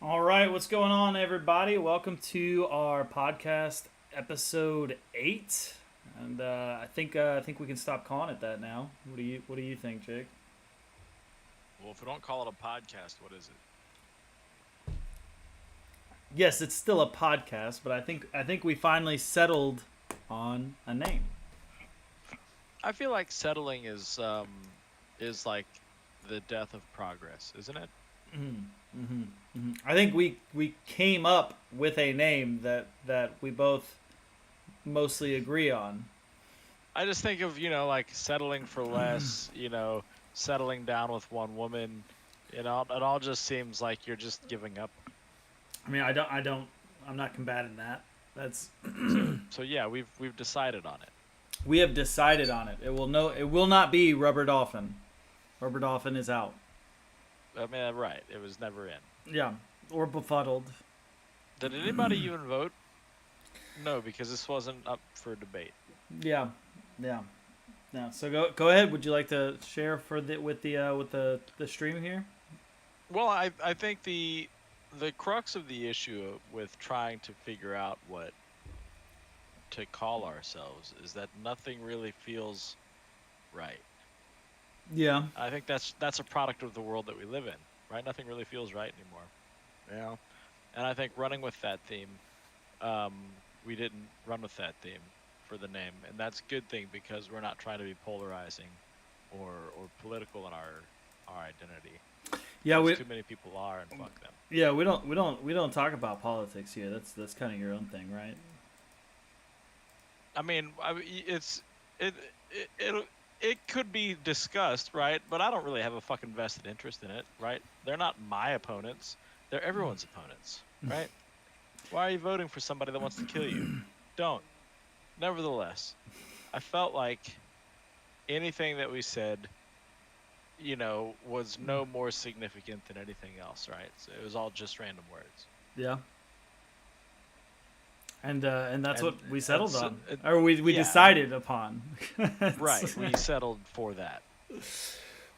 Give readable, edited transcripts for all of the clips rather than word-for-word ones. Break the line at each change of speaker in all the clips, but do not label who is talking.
All right, what's going on, everybody? Welcome to our podcast, episode 8, and I think we can stop calling it that now. What do you think, Jake?
Well, if we don't call it a podcast, what is it?
Yes, it's still a podcast, but I think we finally settled on a name.
I feel like settling is like the death of progress, isn't it?
I think we came up with a name that we both mostly agree on.
I just think of, like settling for less, settling down with one woman, it all just seems like you're just giving up.
I mean, I'm not combating that. That's
So yeah, we've decided on it.
We have decided on it. It will not be Rubber Dolphin. Rubber Dolphin is out.
I mean, right, it was never in.
Yeah, or befuddled.
Did anybody even vote? No, because this wasn't up for debate.
Yeah, yeah, yeah. So go ahead. Would you like to share with the stream here?
Well, I think the crux of the issue with trying to figure out what to call ourselves is that nothing really feels right.
Yeah,
I think that's a product of the world that we live in, right? Nothing really feels right anymore, you know. And I think running with that theme, um, we didn't run with that theme for the name, and that's a good thing because we're not trying to be polarizing or political in our identity.
yeah.
Because too many people are, and fuck them.
We don't talk about politics here. That's kind of your own thing, right?
It's it it could be discussed, right? But I don't really have a fucking vested interest in it, right? They're not my opponents. They're everyone's opponents, right? Why are you voting for somebody that wants to kill you? Don't. Nevertheless, I felt like anything that we said, was no more significant than anything else, right? So it was all just random words.
Yeah. And that's
And
what we settled
so,
on, or we
yeah,
decided upon.
right. We settled for that.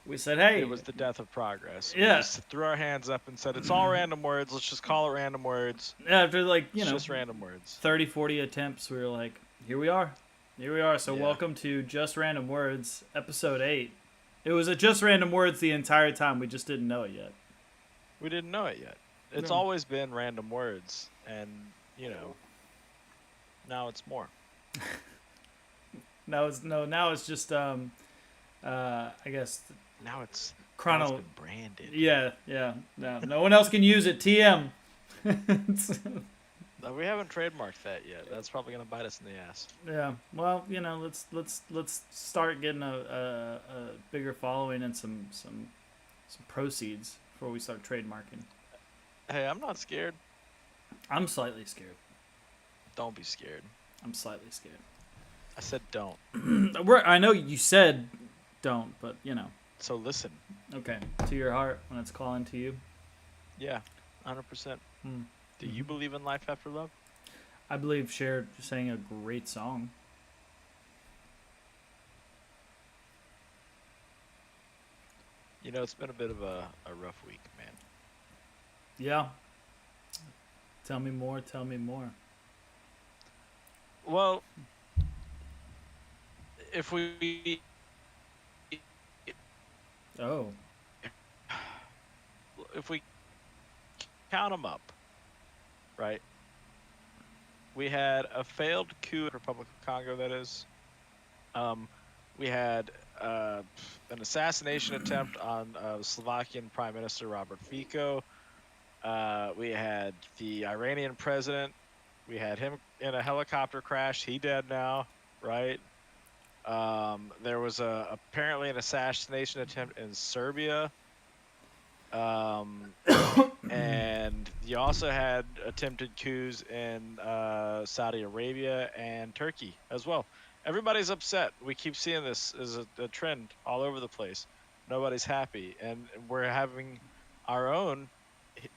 We said, hey,
It was the death of progress. We
yeah,
just threw our hands up and said, it's all random words. Let's just call it random words.
after
It's just random words.
30, 40 attempts, we were like, here we are. Here we are. So
Yeah.
welcome to Just Random Words, episode 8. It was a Just Random Words the entire time. We just didn't know it yet.
We didn't know it yet. It's
No.
always been random words. And, now it's more.
Now it's just I guess
Now it's
chrono.
been branded.
Yeah. No one else can use it. TM.
We haven't trademarked that yet. That's probably gonna bite us in the ass.
Yeah. Well, let's start getting a bigger following and some proceeds before we start trademarking.
Hey, I'm not scared.
I'm slightly scared.
Don't be scared.
I'm slightly scared.
I said don't.
I know you said don't, but
So listen.
okay, to your heart when it's calling to you.
Yeah, 100%.
Hmm.
Do you believe in life after love?
I believe Cher sang a great song.
It's been a bit of a rough week, man.
Yeah. Tell me more. Tell me more.
Well, if we
Oh.
if we count them up, right? We had a failed coup in Republic of Congo. That is, we had an assassination attempt on Slovakian Prime Minister Robert Fico. We had the Iranian president. We had him in a helicopter crash. He dead now, right? There was apparently an assassination attempt in Serbia. And you also had attempted coups in Saudi Arabia and Turkey as well. Everybody's upset. We keep seeing this as a trend all over the place. Nobody's happy, and we're having our own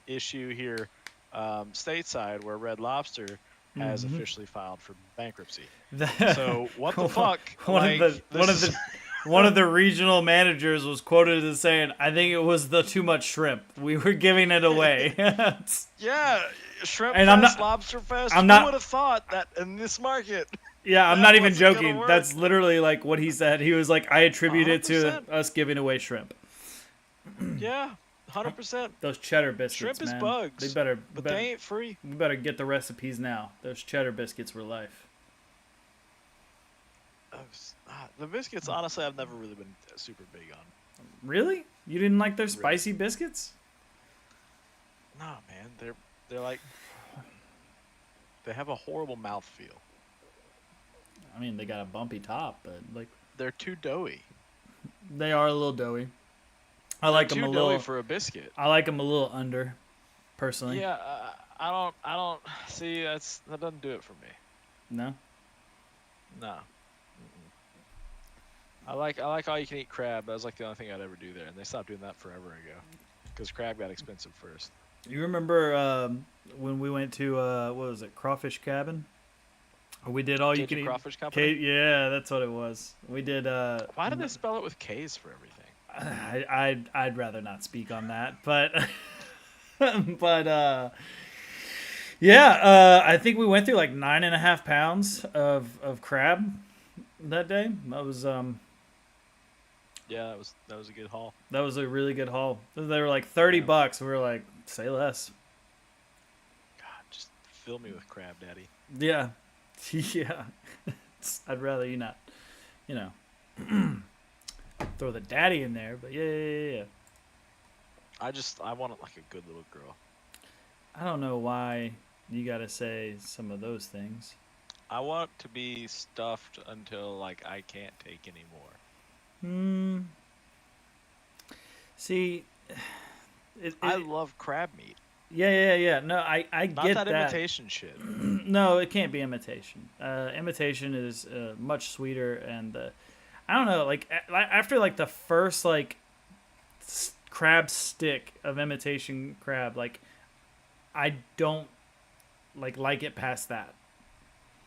issue here stateside where Red Lobster has
Mhm.
officially filed for bankruptcy.
That-
So what the fuck?
One of the one of the regional managers was quoted as saying, "I think it was the too much shrimp. We were giving it away."
Yeah, shrimp
And
fest, lobster fest.
I'm
Who
not-
would have thought that in this market?
Yeah, I'm
That
not even
wasn't gonna
joking.
work.
That's literally like what he said. He was like, "I attribute it to
100%.
us giving away shrimp."
Yeah, 100%.
Those cheddar biscuits,
Shrimp is
man.
bugs,
They better,
but they ain't free.
we better get the recipes now. Those cheddar biscuits were life.
The biscuits, honestly, I've never really been super big on.
Really? You didn't like their
Really.
spicy biscuits?
Nah, man, they're like they have a horrible mouthfeel.
I mean, they got a bumpy top, but like
They're too doughy.
they are a little doughy. I like them
Too
a
doughy
little.
for a biscuit.
I like them a little under, personally.
Yeah, I don't see that doesn't do it for me.
No.
No. I like all you can eat crab. That was like the only thing I'd ever do there, and they stopped doing that forever ago, because crab got expensive first.
You remember when we went to what was it, Crawfish Cabin? We did all you
Cajun
can eat.
Crawfish Company?
Yeah, that's what it was. We did.
Why did they spell it with K's for everything?
I'd rather not speak on that, but but yeah, I think we went through like 9.5 pounds of crab that day. That was
Yeah, that was a good haul.
that was a really good haul. They were like $30. We were like, say less.
God, just fill me with crab, Daddy.
Yeah, yeah. I'd rather you not, you know, throw the daddy in there, but yeah.
I want it like a good little girl.
I don't know why you gotta say some of those things.
I want it to be stuffed until like I can't take anymore.
See,
I love crab meat.
Yeah. No, I
Not
get
that
that.
imitation shit.
No, it can't be imitation. Imitation is much sweeter, and I don't know. Like after like the first like crab stick of imitation crab, like I don't like it past that.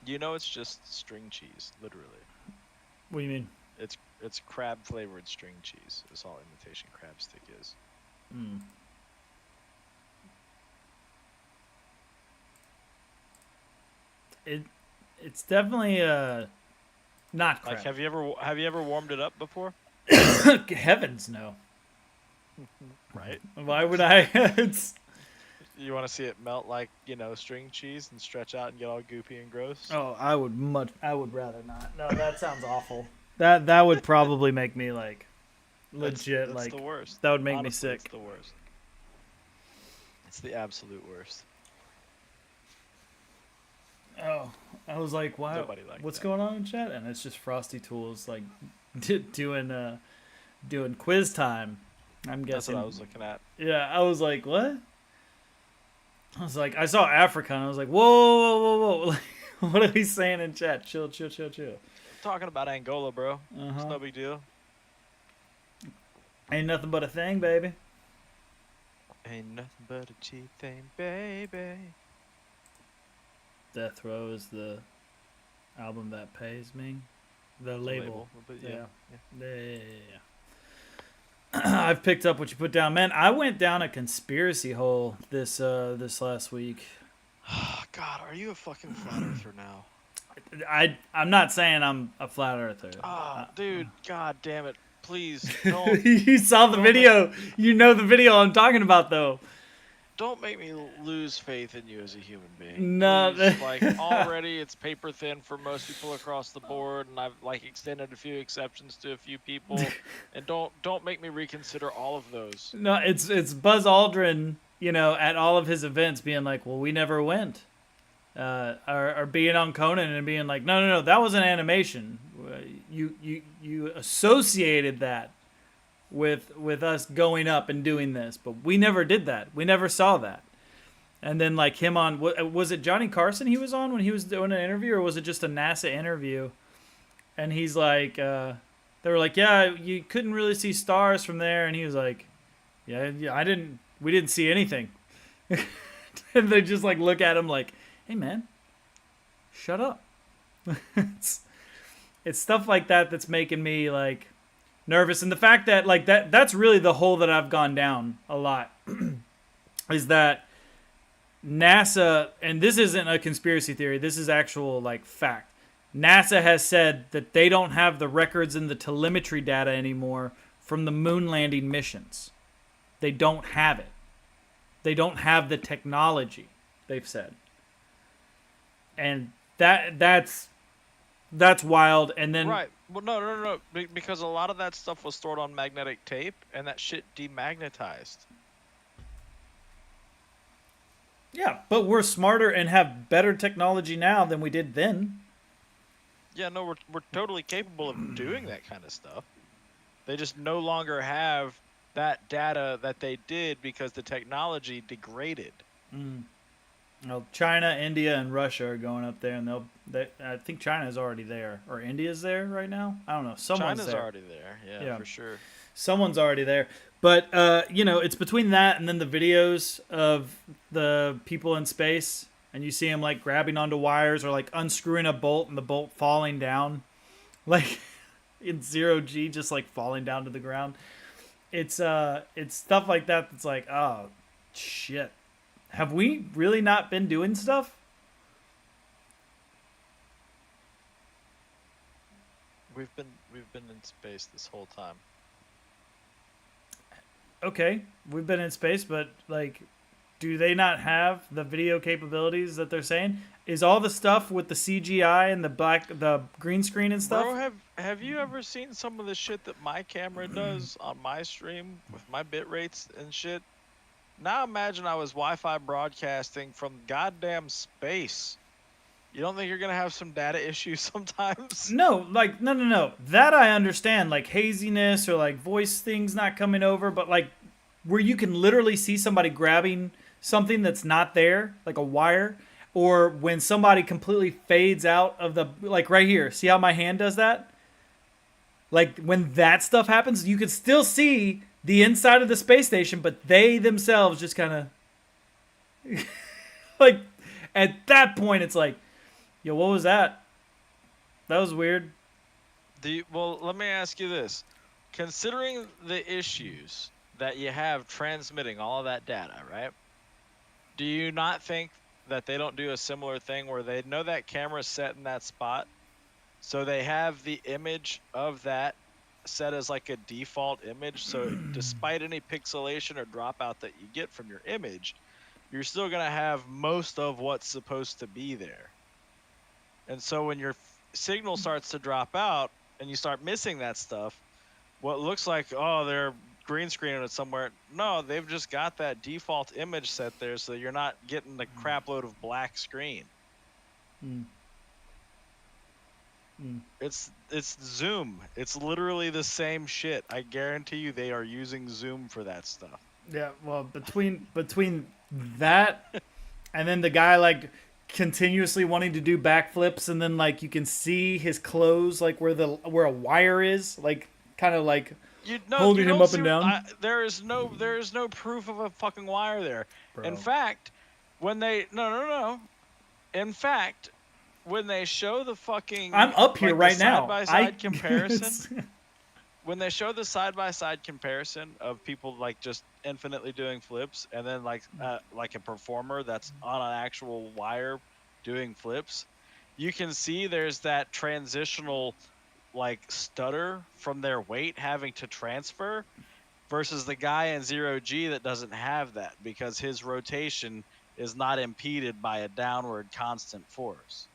You know, it's just string cheese, literally.
What do you mean?
It's crab flavored string cheese. Is all imitation crab stick is.
Mm. It's definitely not crab.
Like, have you ever warmed it up before?
Heavens no.
Right.
Why would I? It's
You want to see it melt like, string cheese and stretch out and get all goopy and gross?
Oh, I would rather not. No, that sounds awful. That would probably make me like legit
That's
like
the worst.
that would make
Honestly,
me sick.
It's the worst. It's the absolute worst.
Oh, I was like, "Why?
Nobody liked
What's
that.
going on in chat?" And it's just Frosty Tools like doing quiz time. I'm
That's
guessing.
what I was looking at.
Yeah, I was like, "What?" I was like, I saw Africa, and I was like, "Whoa!" Like, what are we saying in chat? Chill.
Talking about Angola, bro. It's
Uh-huh.
no big deal.
Ain't nothing but a thing, baby.
Ain't nothing but a cheap thing, baby.
Death Row is the album that pays me. The
It's a
label.
but
Yeah.
yeah.
I've picked up what you put down, man. I went down a conspiracy hole this last week.
God, are you a fucking flat earther now?
I'm not saying I'm a flat earther.
Oh, dude, god damn it. Please, don't
You saw the video. You know the video I'm talking about, though.
don't make me lose faith in you as a human being.
No.
Please, like, already it's paper thin for most people across the board, and I've like extended a few exceptions to a few people. And don't make me reconsider all of those.
No, it's Buzz Aldrin, at all of his events being like, well, we never went. Or being on Conan and being like, no, that was an animation. You associated that with us going up and doing this, but we never did that. We never saw that. And then like him on, was it Johnny Carson he was on when he was doing an interview, or was it just a NASA interview? And he's like, they were like, yeah, you couldn't really see stars from there, and he was like, yeah, we didn't see anything. And they just like look at him like, hey man, shut up. It's stuff like that that's making me like nervous. And the fact that like that's really the hole that I've gone down a lot is that NASA, and this isn't a conspiracy theory, this is actual like fact. NASA has said that they don't have the records and the telemetry data anymore from the moon landing missions. They don't have it. They don't have the technology, they've said. And that's wild. And then
Right. Well, no. Because a lot of that stuff was stored on magnetic tape, and that shit demagnetized.
yeah, but we're smarter and have better technology now than we did then.
Yeah, no, we're totally capable of doing that kind of stuff. They just no longer have that data that they did because the technology degraded.
Well, China, India, and Russia are going up there, and I think China's already there, or India's there right now. I don't know. Someone's
China's
there.
already there. Yeah, for sure.
Someone's already there. But it's between that and then the videos of the people in space, and you see them like grabbing onto wires or like unscrewing a bolt and the bolt falling down, like in 0G, just like falling down to the ground. It's stuff like that that's like, oh shit. Have we really not been doing stuff?
We've been in space this whole time.
Okay, we've been in space, but like, do they not have the video capabilities that they're saying? Is all the stuff with the CGI and the green screen and stuff?
Bro, have you ever seen some of the shit that my camera does on my stream with my bit rates and shit? Now imagine I was Wi-Fi broadcasting from goddamn space. You don't think you're gonna have some data issues sometimes?
No, like no. That I understand, like haziness or like voice things not coming over, but like where you can literally see somebody grabbing something that's not there, like a wire, or when somebody completely fades out of the, like right here. See how my hand does that? Like when that stuff happens, you can still see the inside of the space station, but they themselves just kind of like at that point it's like, yo, what was that? That was weird.
Well, let me ask you this. Considering the issues that you have transmitting all of that data, right? Do you not think that they don't do a similar thing where they know that camera's set in that spot, so they have the image of that set as like a default image, so despite any pixelation or dropout that you get from your image, you're still going to have most of what's supposed to be there. And so when your signal starts to drop out and you start missing that stuff, what looks like, oh, they're green screening it somewhere, no, they've just got that default image set there, so you're not getting the crap load of black screen. It's Zoom. It's literally the same shit. I guarantee you they are using Zoom for that stuff.
Yeah, well, between that and then the guy like continuously wanting to do backflips, and then like you can see his clothes like where a wire is, like kind of like holding him up and down.
There is no proof of a fucking wire there.
Bro.
In fact, when they no. In fact, when they show the fucking,
I'm up here
like,
right now.
Side-by-side comparison. When they show the side-by-side comparison of people like just infinitely doing flips, and then like a performer that's on an actual wire doing flips, you can see there's that transitional like stutter from their weight having to transfer, versus the guy in 0G that doesn't have that because his rotation is not impeded by a downward constant force.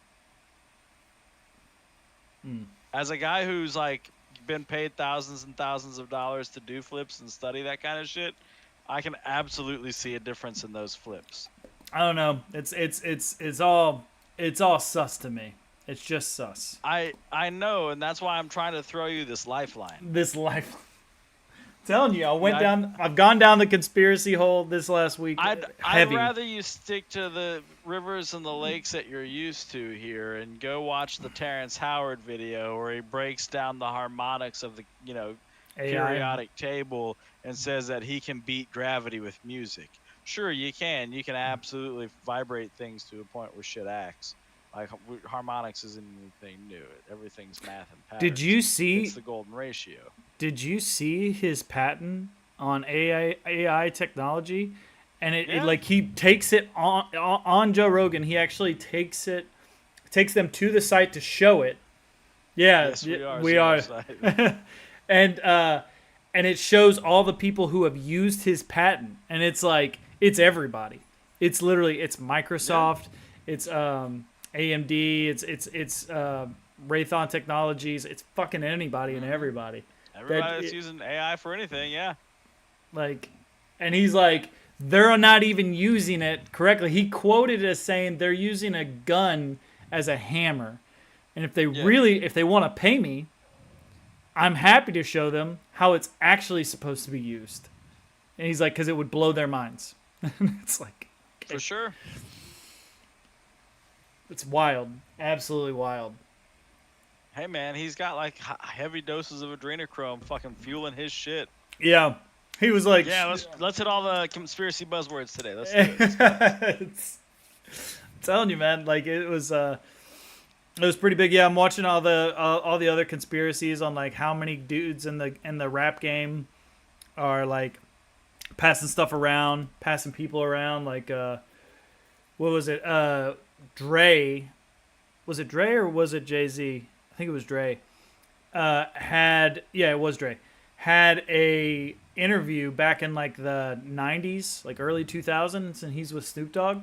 As a guy who's like been paid thousands and thousands of dollars to do flips and study that kind of shit, I can absolutely see a difference in those flips.
I don't know. It's all sus to me. It's just sus.
I know, and that's why I'm trying to throw you this lifeline.
Telling you, I've gone down the conspiracy hole this last week.
I'd rather you stick to the rivers and the lakes that you're used to here, and go watch the Terrence Howard video where he breaks down the harmonics of the periodic table and says that he can beat gravity with music. Sure, you can. You can absolutely vibrate things to a point where shit acts. Like harmonics isn't anything new. Everything's math and
Did
patterns.
you
It's
see?
the golden ratio.
Did you see his patent on AI technology? And it
Yeah.
like he takes it on Joe Rogan. He actually takes them to the site to show it. Yeah,
Yes, we are
we
Zeno
are.
side.
and and it shows all the people who have used his patent, and it's like it's everybody. It's literally it's
Yeah.
Microsoft, it's AMD, it's Raytheon Technologies, it's fucking anybody and
Hmm.
everybody. That
Everybody that's using AI for anything, yeah.
like, and he's like they're not even using it correctly. He quoted it as saying they're using a gun as a hammer, and
Yeah.
if they want to pay me, I'm happy to show them how it's actually supposed to be used. And he's like, because it would blow their minds. It's like,
For sure.
it's wild. Absolutely wild.
Hey man, he's got like heavy doses of adrenochrome fucking fueling his shit.
Yeah. He was like,
Yeah, let's hit all the conspiracy buzzwords today. Let's do it. Let's go.
it's, I'm telling you, man, like it was pretty big. Yeah, I'm watching all the other conspiracies on like how many dudes in the rap game are like passing stuff around, passing people around. Like, what was it? Dre, was it Dre or was it Jay-Z? I think it was Dre. It was Dre. Had a interview back in like the 90s, like early 2000s, and he's with Snoop Dogg.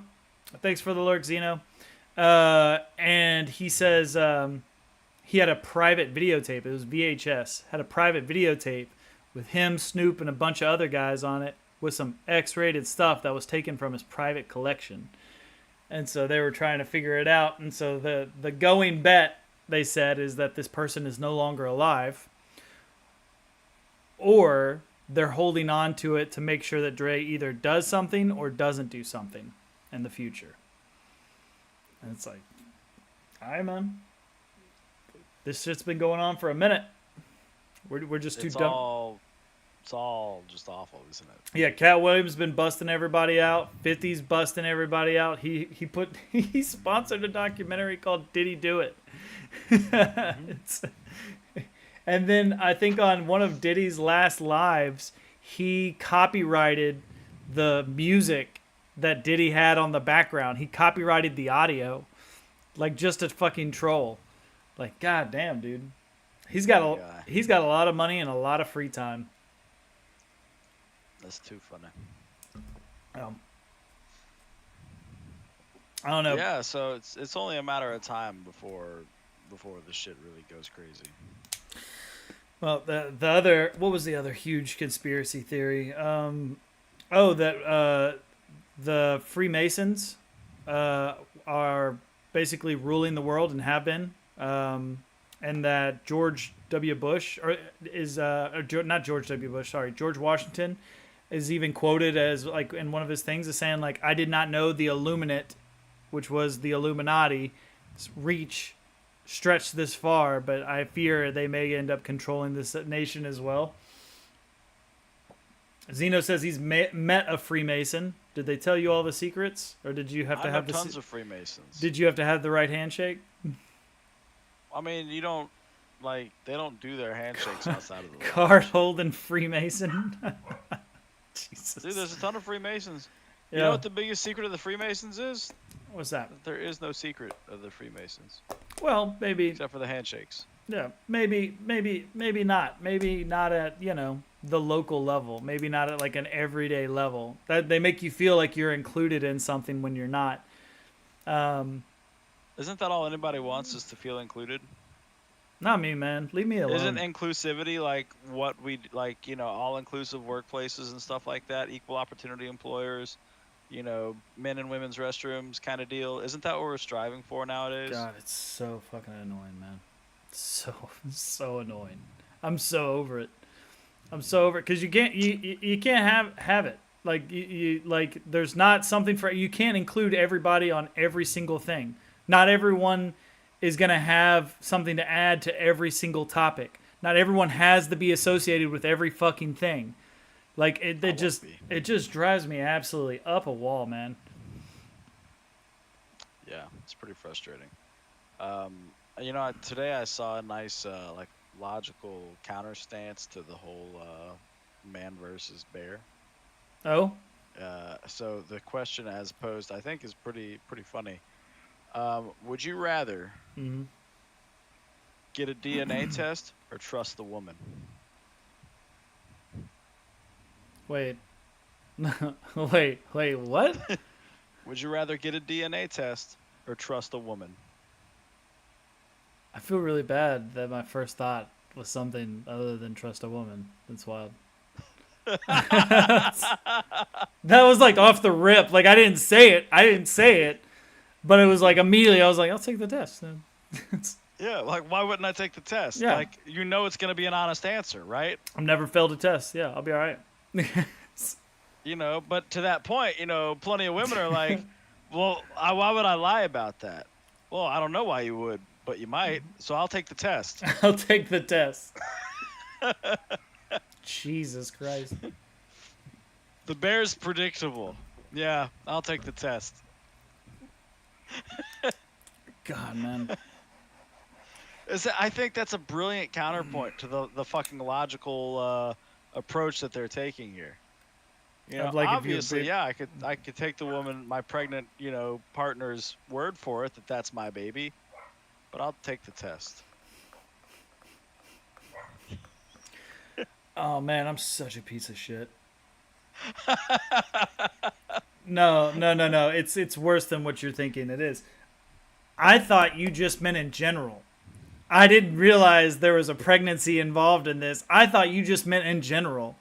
Thanks for the lurk, Zeno. And he says he had a private videotape. It was VHS. Had a private videotape with him, Snoop, and a bunch of other guys on it with some X-rated stuff that was taken from his private collection. And so they were trying to figure it out. And so the going bet, they said, is that this person is no longer alive, or they're holding on to it to make sure that Dre either does something or doesn't do something in the future. And it's like, all right, man. This shit's been going on for a minute. We're just too dumb.
It's all just awful, isn't it?
Yeah, Cat Williams been busting everybody out. 50's busting everybody out. He sponsored a documentary called "Did He Do It?" It's, and then I think on one of Diddy's last lives, he copyrighted the music that Diddy had on the background. He copyrighted the audio, like just a fucking troll. Like, god damn, dude. He's got a lot of money and a lot of free time.
That's too funny.
I don't know.
Yeah, so it's only a matter of time before the shit really goes crazy.
Well, the other, what was the other huge conspiracy theory? That the Freemasons are basically ruling the world and have been, and that George W. Bush not George W. Bush, sorry, George Washington is even quoted as like in one of his things as saying like, I did not know the Illuminate, which was the Illuminati, reach stretched this far, but I fear they may end up controlling this nation as well. Zeno says he's met a Freemason. Did they tell you all the secrets, or did you have to have
tons of Freemasons.
Did you have to have the right handshake?
I mean, you don't like they don't do their handshakes outside of the
Card holding Freemason. Jesus.
Dude, there's a ton of Freemasons.
Yeah.
You know what the biggest secret of the Freemasons is?
What's that?
There is no secret of the Freemasons
Well, maybe.
except for the handshakes.
Yeah, maybe not. Maybe not at the local level. Maybe not at like an everyday level. That they make you feel like you're included in something when you're not.
Isn't that all anybody wants is to feel included?
Not me, man. Leave me alone.
Isn't inclusivity like what we like? All-inclusive workplaces and stuff like that, equal opportunity employers, men and women's restrooms kind of deal. Isn't that what we're striving for nowadays?
God, it's so fucking annoying, man. It's so annoying. I'm so over it. I'm so over it because you can't have it. Like you like there's not something for you can't include everybody on every single thing. Not everyone is going to have something to add to every single topic. Not everyone has to be associated with every fucking thing. Like it just drives me absolutely up a wall, man.
Yeah, it's pretty frustrating. Um, you know, today I saw a nice, like, logical counter stance to the whole man versus bear.
Oh.
So the question as posed, I think, is pretty funny. Would you rather
Mm-hmm.
get a DNA test or trust the woman?
Wait. wait. What?
Would you rather get a DNA test or trust a woman?
I feel really bad that my first thought was something other than trust a woman. That's wild. That was like off the rip. Like I didn't say it. But it was like immediately I was like, I'll take the test.
Yeah, like why wouldn't I take the test?
Yeah.
Like you know it's gonna be an honest answer, right?
I've never failed a test. Yeah, I'll be all right.
You know, but to that point, you know, plenty of women are like, well, why would I lie about that? Well, I don't know why you would, but you might, so I'll take the test.
I'll take the test. Jesus Christ.
The bear's predictable. Yeah, I'll take the test.
God, man.
I think that's a brilliant counterpoint to the fucking logical approach that they're taking here. You know,
Like
obviously, yeah, I could take the woman, my pregnant, you know, partner's word for it that that's my baby, but I'll take the test.
Oh man, I'm such a piece of shit. No. It's worse than what you're thinking it is. I thought you just meant in general. I didn't realize there was a pregnancy involved in this. I thought you just meant in general.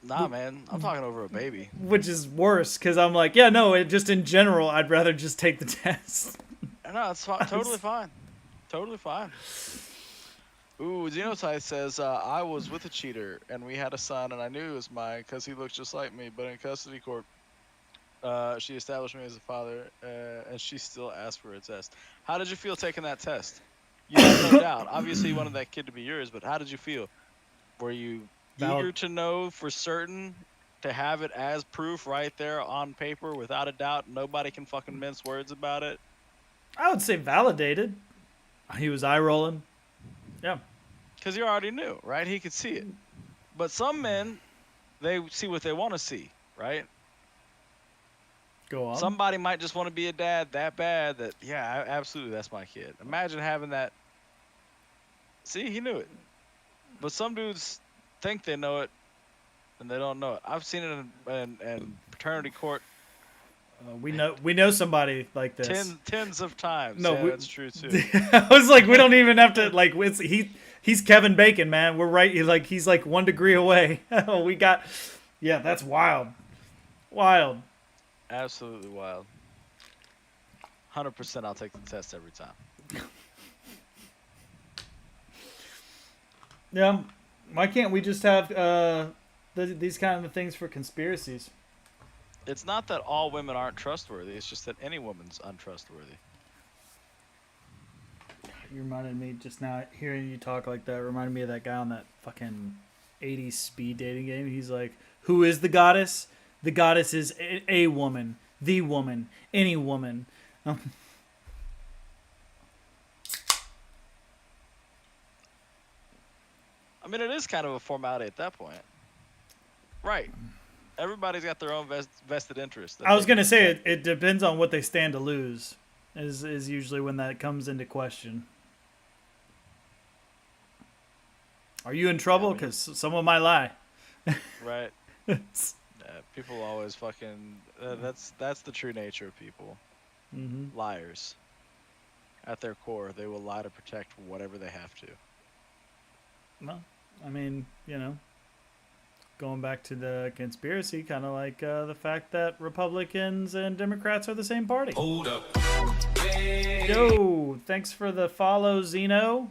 Nah, man, I'm talking over a baby.
Which is worse, because I'm like, yeah, no, just in general, I'd rather just take the test.
No, it's totally fine. Totally fine. Ooh, Xenotype says, I was with a cheater, and we had a son, and I knew he was mine because he looked just like me, but in custody court, she established me as a father, and she still asked for a test. How did you feel taking that test? You had no doubt. Obviously, you wanted that kid to be yours, but how did you feel? Were you eager to know for certain, to have it as proof right there on paper without a doubt? Nobody can fucking mince words about it.
I would say validated. He was eye rolling. Yeah.
Because you already knew, right? He could see it. But some men, they see what they want to see, right?
Go on.
Somebody might just want to be a dad that bad that, yeah, absolutely, that's my kid. Imagine having that. See, he knew it. But some dudes think they know it, and they don't know it. I've seen it in paternity court.
We know somebody like this.
Tens of times.
No,
yeah, that's true too.
I was like, we don't even have to like. He's Kevin Bacon, man. We're right. He's like 1 degree away. We got. Yeah, that's wild. Wild.
Absolutely wild. 100%. I'll take the test every time.
Yeah. Why can't we just have these kind of things for conspiracies?
It's not that all women aren't trustworthy. It's just that any woman's untrustworthy.
You reminded me just now, hearing you talk like that, reminded me of that guy on that fucking 80s speed dating game. He's like, who is the goddess? The goddess is a woman. The woman. Any woman.
I mean, it is kind of a formality at that point. Right. Everybody's got their own vested interest.
I was going to say, it depends on what they stand to lose, is usually when that comes into question. Are you in trouble? Because someone might lie.
Right. People always fucking... that's the true nature of people.
Mm-hmm.
Liars. At their core, they will lie to protect whatever they have to.
Well, I mean, going back to the conspiracy, kind of like the fact that Republicans and Democrats are the same party.
Hold up.
Yo, thanks for the follow, Zeno.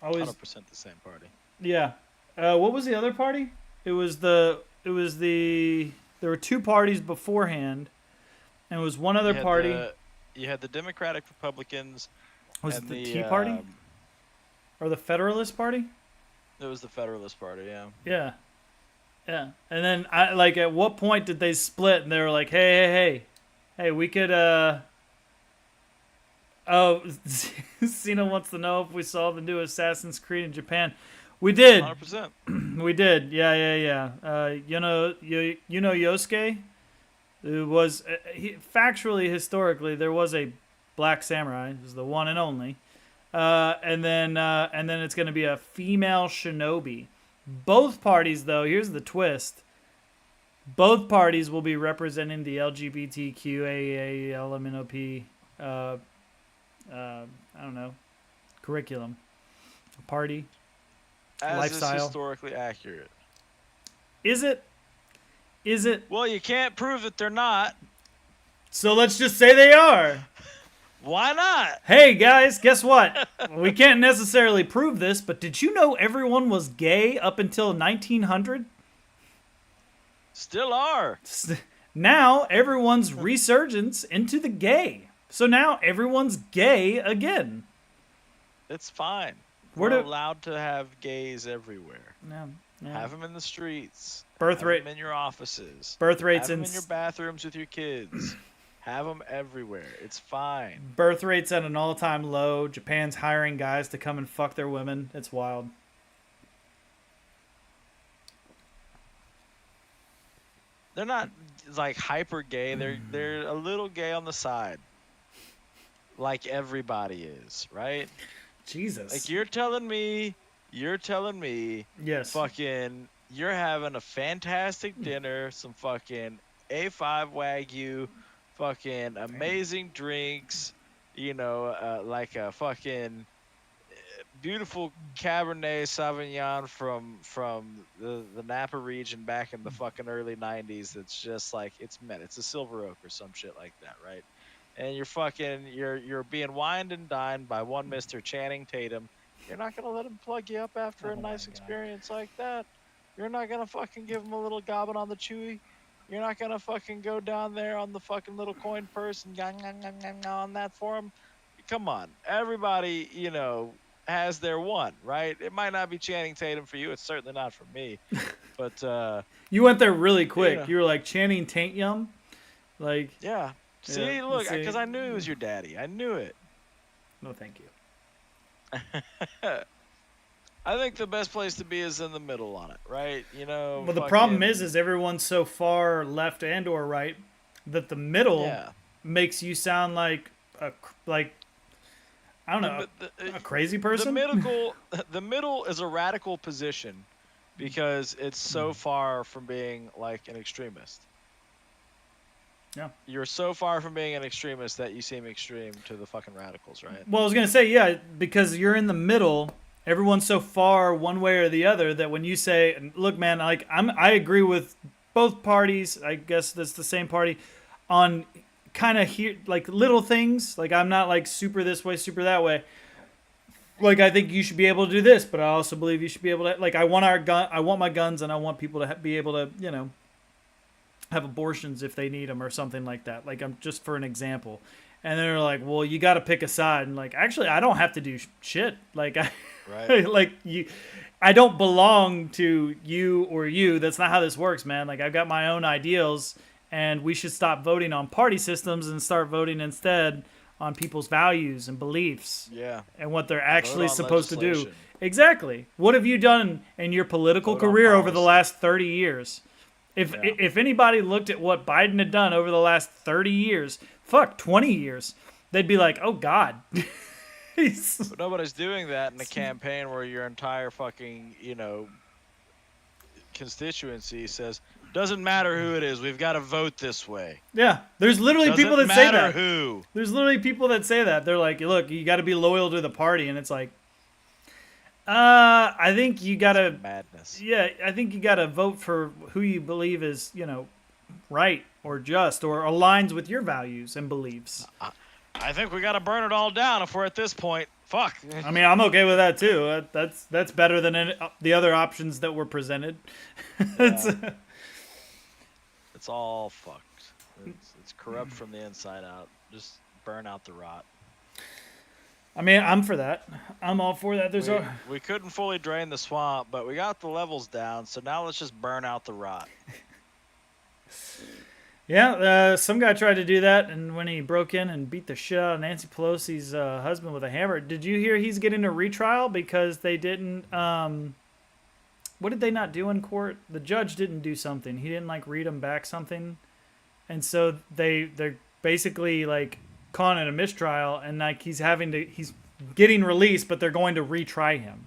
Always
100% the same party.
Yeah. What was the other party? There were two parties beforehand, and it was one other party.
You had the Democratic Republicans.
Was it the Tea Party? Or the Federalist Party?
It was the Federalist Party, yeah.
Yeah. Yeah. And then at what point did they split and they were like, hey, we could oh, Cena wants to know if we saw the new Assassin's Creed in Japan. We did.
100%.
We did. Yeah. Yosuke? It was factually, historically, there was a black samurai. It was the one and only. And then it's going to be a female shinobi. Both parties, though, here's the twist. Both parties will be representing the LGBTQAA LMNOP, I don't know, curriculum, party,
As
lifestyle.
is historically accurate.
Is it? Is it?
Well, you can't prove that they're not.
So let's just say they are.
Why not?
Hey guys, guess what? We can't necessarily prove this, but did you know everyone was gay up until 1900?
Still are.
Now everyone's resurgence into the gay. So now everyone's gay again.
It's fine.
Where
We're
do-
allowed to have gays everywhere.
Yeah.
Have them in the streets.
Birth
Have
rate-
them in your offices.
Birth rates
Have them in your bathrooms with your kids. Have them everywhere. It's fine.
Birth rates at an all-time low. Japan's hiring guys to come and fuck their women. It's wild.
They're not like hyper gay. They're a little gay on the side. Like everybody is, right?
Jesus.
Like you're telling me,
yes.
fucking, you're having a fantastic dinner, some fucking A5 Wagyu, fucking amazing drinks, like a fucking beautiful Cabernet Sauvignon from the Napa region back in the fucking early 90s. That's just like, it's a Silver Oak or some shit like that, right? And you're being wined and dined by one Mr. Channing Tatum. You're not gonna let him plug you up after a nice experience like that. You're not gonna fucking give him a little gobbin on the chewy. You're not gonna fucking go down there on the fucking little coin purse and on that for him. Come on, everybody, has their one, right? It might not be Channing Tatum for you. It's certainly not for me. But
you went there really quick.
Yeah.
You were like Channing Tatum, like.
yeah. See,
Yeah,
look,
see.
because I knew it was your daddy. I knew it.
No, thank you.
I think the best place to be is in the middle on it, right?
Well, the problem is everyone's so far left and or right that the middle makes you sound like I don't know, a crazy person.
The middle is a radical position because it's so far from being like an extremist.
Yeah.
You're so far from being an extremist that you seem extreme to the fucking radicals, right?
Well, I was gonna say, yeah, because you're in the middle. Everyone's so far one way or the other that when you say, "Look, man, like I agree with both parties. I guess that's the same party on kind of here like little things. Like I'm not like super this way, super that way. Like I think you should be able to do this, but I also believe you should be able to. Like I want my guns, and I want people to be able to, have abortions if they need them or something like that. Like I'm just for an example." And they're like, "Well, you got to pick a side." And like, actually, I don't have to do shit. Like,
right.
like I don't belong to you or you. That's not how this works, man. Like, I've got my own ideals, and we should stop voting on party systems and start voting instead on people's values and beliefs.
Yeah.
And what they're actually supposed to do.
Legislation.
Exactly. What have you done in your political career over the last 30 years? If anybody looked at what Biden had done over the last 30 years, 20 years, they'd be like, "Oh God."
But nobody's doing that in a campaign where your entire fucking, constituency says, "Doesn't matter who it is, we've got to vote this way."
Yeah, there's literally people that say that.
Who?
There's literally people that say that. They're like, "Look, you got to be loyal to the party," and it's like, I think you gotta
madness.
Yeah, I think you gotta vote for who you believe is, right or just or aligns with your values and beliefs.
I think we gotta burn it all down if we're at this point. Fuck.
I mean, I'm okay with that too. That's better than the other options that were presented.
Yeah. It's all fucked. It's corrupt from the inside out. Just burn out the rot.
I mean, I'm for that. I'm all for that. There's a
We couldn't fully drain the swamp, but we got the levels down. So now let's just burn out the rot.
yeah. Some guy tried to do that, and when he broke in and beat the shit out of Nancy Pelosi's husband with a hammer, did you hear he's getting a retrial because they didn't? What did they not do in court? The judge didn't do something. He didn't like read him back something, and so they're basically like calling it a mistrial, and like he's getting released, but they're going to retry him.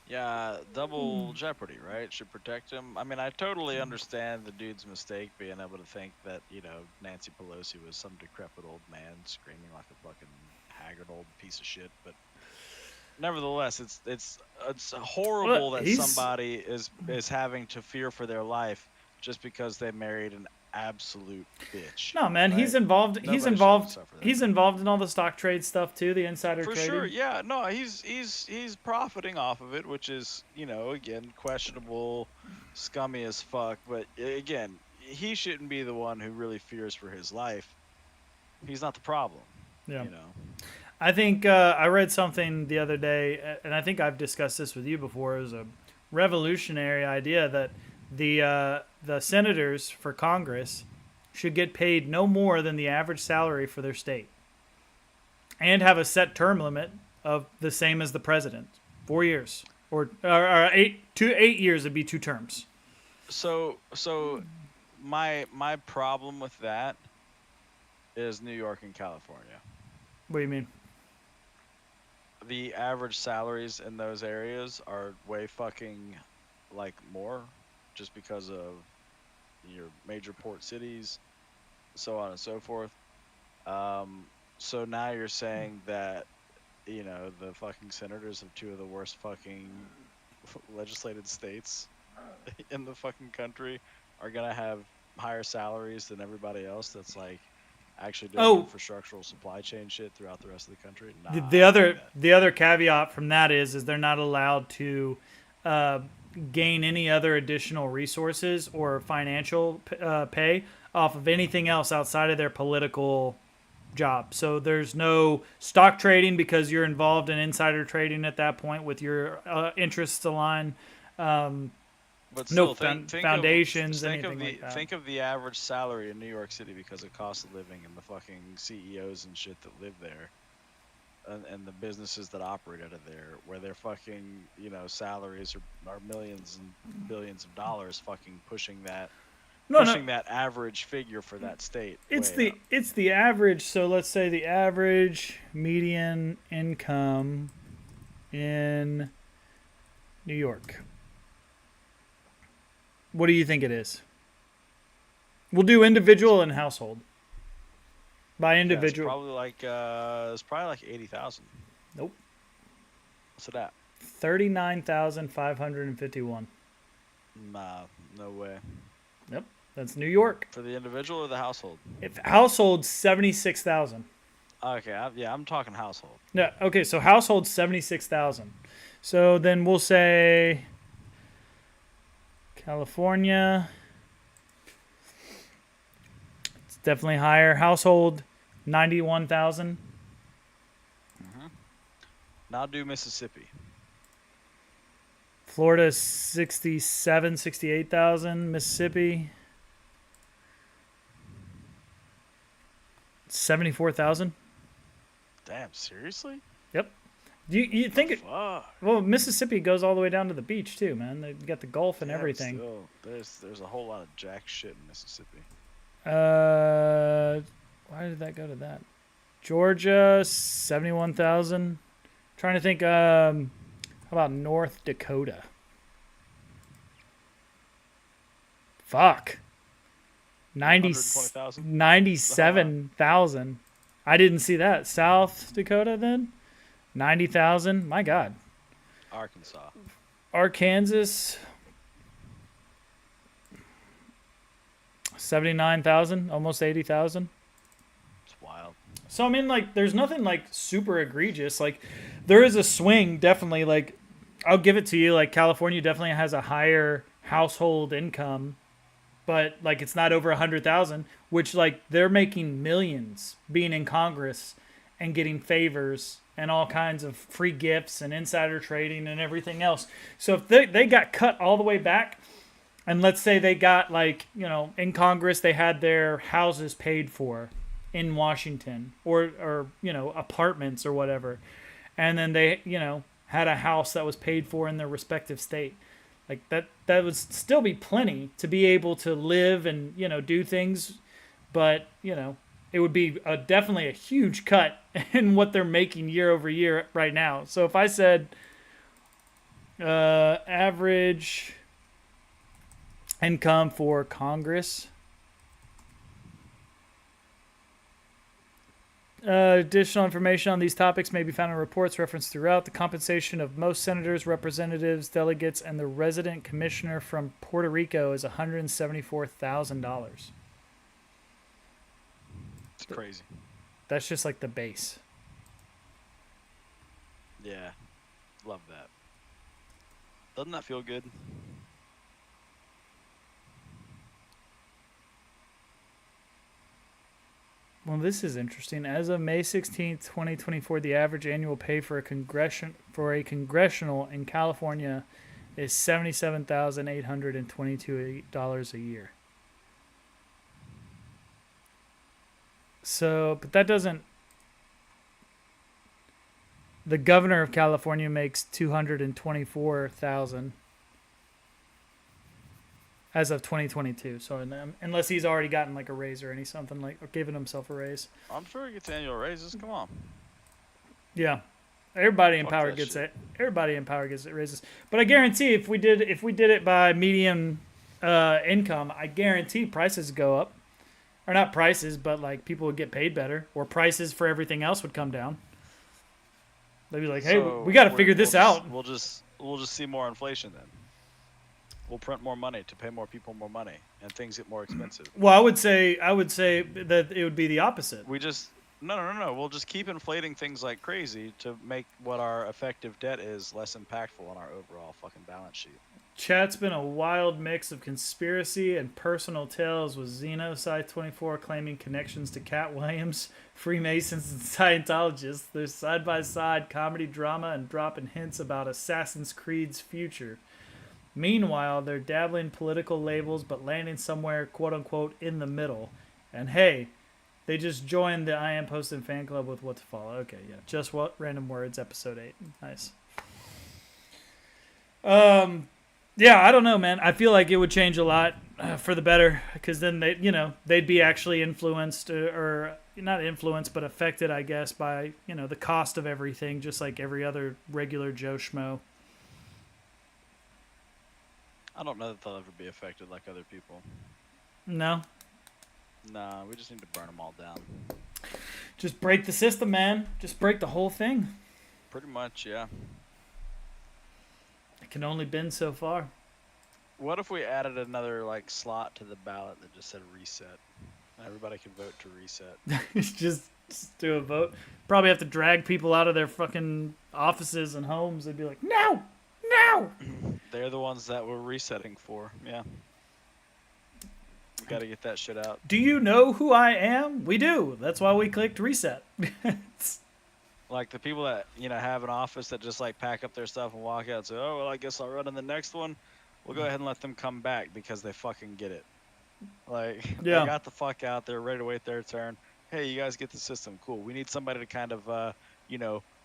Yeah, double jeopardy, right? Should protect him. I mean, I totally understand the dude's mistake being able to think that, Nancy Pelosi was some decrepit old man screaming like a fucking haggard old piece of shit. But nevertheless, it's horrible
Well,
that somebody is having to fear for their life just because they married an absolute bitch.
No, man,
right?
he's involved.
Nobody
He's
should
involved.
suffer that.
He's involved in all the stock trade stuff too, the insider
For
trading.
sure, yeah. No, he's profiting off of it, which is, again, questionable, scummy as fuck. But again, he shouldn't be the one who really fears for his life. He's not the problem.
Yeah.
You know.
I think I read something the other day, and I think I've discussed this with you before. It was a revolutionary idea that the senators for Congress should get paid no more than the average salary for their state, and have a set term limit of the same as the president, 4 years, or 8 years would be 2 terms.
So my problem with that is New York and California.
What do you mean?
The average salaries in those areas are way fucking like more, just because of your major port cities, so on and so forth. So now you're saying that, the fucking senators of 2 of the worst fucking legislated states in the fucking country are gonna have higher salaries than everybody else that's like actually doing infrastructural supply chain shit throughout the rest of the country. Nah,
The other caveat from that is they're not allowed to gain any other additional resources or financial pay off of anything else outside of their political job. So there's no stock trading because you're involved in insider trading at that point with your interests aligned.
But still,
No
think
foundations,
think
anything
of
like that.
think of the average salary in New York City because of cost of living and the fucking CEOs and shit that live there, and the businesses that operate out of there, where their fucking salaries are millions and billions of dollars, fucking pushing that average figure for that state.
It's the average. So let's say the average median income in New York. What do you think it is? We'll do individual and household. By individual,
Yeah, it's probably like 80,000.
nope,
What's it at?
39,551.
Nah, no way.
Yep, that's New York.
For the individual or the household?
If household 76,000.
Okay, I'm talking household.
No, okay, so household 76,000. So then we'll say California. It's definitely higher. Household 91,000.
Now do Mississippi.
Florida 68,000. Mississippi 74,000.
Damn, seriously?
Yep. You think it?
Fuck.
Well, Mississippi goes all the way down to the beach too, man. They got the Gulf and
Yeah, but
everything.
still, there's a whole lot of jack shit in Mississippi.
Why did that go to that? Georgia 71,000. Trying to think. How about North Dakota? Fuck. 97,000. I didn't see that. South Dakota then? 90,000. My God.
Arkansas.
Arkansas 79,000, almost 80,000.
It's wild.
So I mean, like, there's nothing like super egregious. Like, there is a swing, definitely. Like, I'll give it to you. Like, California definitely has a higher household income, but like, it's not over 100,000. Which, like, they're making millions being in Congress, and getting favors and all kinds of free gifts and insider trading and everything else. So if they got cut all the way back, and let's say they got like, in Congress, they had their houses paid for in Washington or apartments or whatever. And then they, had a house that was paid for in their respective state. Like that would still be plenty to be able to live and, do things. But, it would be definitely a huge cut in what they're making year over year right now. So if I said average income for Congress, additional information on these topics may be found in reports referenced throughout. The compensation of most senators, representatives, delegates, and the resident commissioner from Puerto Rico is $174,000.
It's crazy.
That's just like the base.
Yeah, love that. Doesn't that feel good?
Well, this is interesting. As of May 16th, 2024, the average annual pay for a congressional in California is $77,822 a year. So, but that doesn't. The governor of California makes $224,000 as of 2022. So, unless he's already gotten like a raise or something or given himself a raise.
I'm sure he gets annual raises. Come on.
Yeah, everybody in
Fuck
power
that
gets
shit.
it. Everybody in power gets it raises. But I guarantee if we did it by median income, I guarantee prices go up. Or not prices, but like people would get paid better, or prices for everything else would come down. They'd be like, "Hey,
So
we got to figure this out."
We'll just see more inflation then. We'll print more money to pay more people more money, and things get more expensive.
Well, I would say that it would be the opposite.
We just no. We'll just keep inflating things like crazy to make what our effective debt is less impactful on our overall fucking balance sheet.
Chat's been a wild mix of conspiracy and personal tales, with Xenosci24 claiming connections to Cat Williams, Freemasons, and Scientologists. There's side-by-side comedy drama and dropping hints about Assassin's Creed's future. Meanwhile, they're dabbling political labels but landing somewhere, quote-unquote, in the middle. And hey, they just joined the iamposton fan club with What to Follow. Okay, yeah. Just What? Random Words, episode 8. Nice. Yeah, I don't know, man. I feel like it would change a lot for the better, because then they'd be actually influenced or not influenced, but affected, I guess, by the cost of everything, just like every other regular Joe Schmo.
I don't know that they'll ever be affected like other people.
No,
Nah, we just need to burn them all down.
just break the system, man. Just break the whole thing.
Pretty much, yeah.
It can only bend so far.
What if we added another slot to the ballot that just said reset? Everybody could vote to reset.
just do a vote. Probably have to drag people out of their fucking offices and homes. They'd be like, no.
They're the ones that we're resetting for. Yeah. We got to get that shit out.
Do you know who I am? We do. That's why we clicked reset.
Like the people that have an office that just pack up their stuff and walk out and say, "Oh well, I guess I'll run in the next one." We'll go ahead and let them come back because they fucking get it. They got the fuck out. They're ready to wait their turn. Hey, you guys get the system. Cool. We need somebody to kind of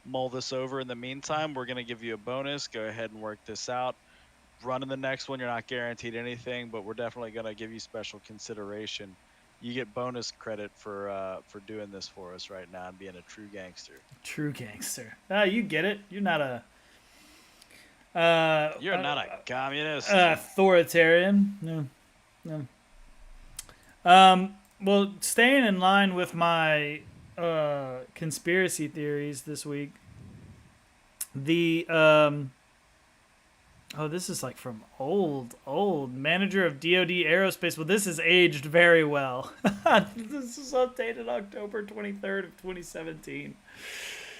mull this over in the meantime. We're gonna give you a bonus. Go ahead and work this out. Run in the next one. You're not guaranteed anything, but we're definitely gonna give you special consideration. You get bonus credit for doing this for us right now and being a true gangster.
True gangster. You get it. You're not a.
You're not a communist.
Authoritarian. No. Well, staying in line with my conspiracy theories this week. The this is from old manager of DoD Aerospace. Well, this has aged very well. This is updated October 23rd of 2017.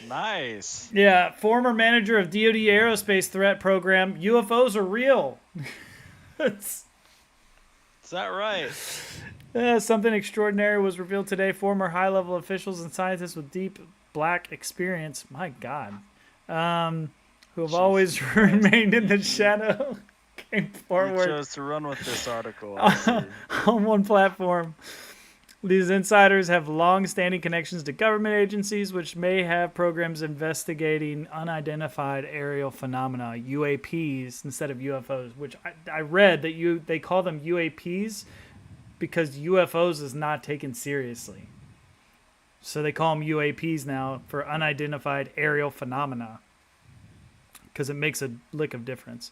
Nice.
Yeah, former manager of DoD Aerospace Threat Program. UFOs are real.
Is that right?
Something extraordinary was revealed today. Former high-level officials and scientists with deep black experience, my God, who have
Jesus
always
Christ.
remained in the shadow, came
You
forward
chose to run with this article. I see.
on one platform. These insiders have long-standing connections to government agencies, which may have programs investigating unidentified aerial phenomena, UAPs, instead of UFOs. Which I read that they call them UAPs because UFOs is not taken seriously. So they call them UAPs now for unidentified aerial phenomena because it makes a lick of difference.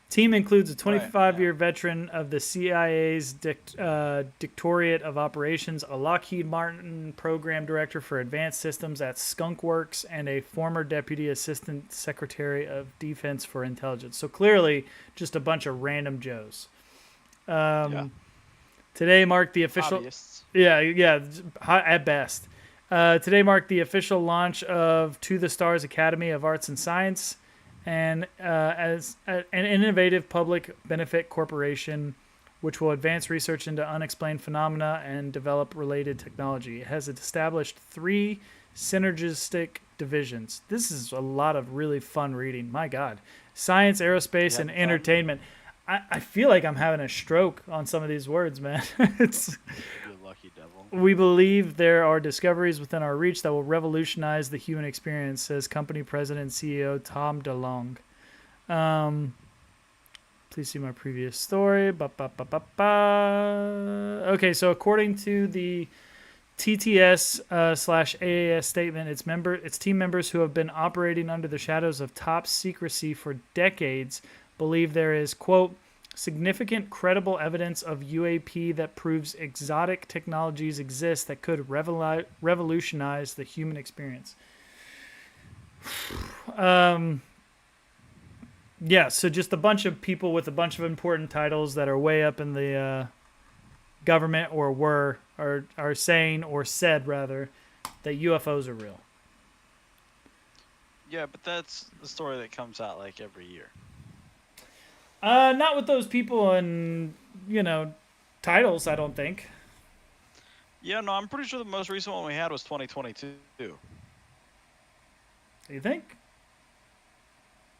Team includes a 25-year veteran of the CIA's Directorate of Operations, a Lockheed Martin program director for advanced systems at Skunk Works, and a former deputy assistant secretary of defense for intelligence. So clearly, just a bunch of random Joes. Today marked the official.
Hobbyists.
Yeah, at best. Today marked the official launch of To the Stars Academy of Arts and Science, and as an innovative public benefit corporation which will advance research into unexplained phenomena and develop related technology. It has established 3 synergistic divisions. This is a lot of really fun reading. My God. Science, aerospace, and entertainment. I feel like I'm having a stroke on some of these words, man. It's...
You lucky devil.
We believe there are discoveries within our reach that will revolutionize the human experience, says company president and CEO Tom DeLonge. Please see my previous story. Okay, so according to the TTS/AAS statement, its team members who have been operating under the shadows of top secrecy for decades believe there is, quote, significant credible evidence of UAP that proves exotic technologies exist that could revolutionize the human experience. Yeah, so just a bunch of people with a bunch of important titles that are way up in the government or are saying or said rather that UFOs are real.
Yeah, but that's the story that comes out like every year.
Not with those people and, titles, I don't think.
Yeah, no, I'm pretty sure the most recent one we had was 2022.
Do you think?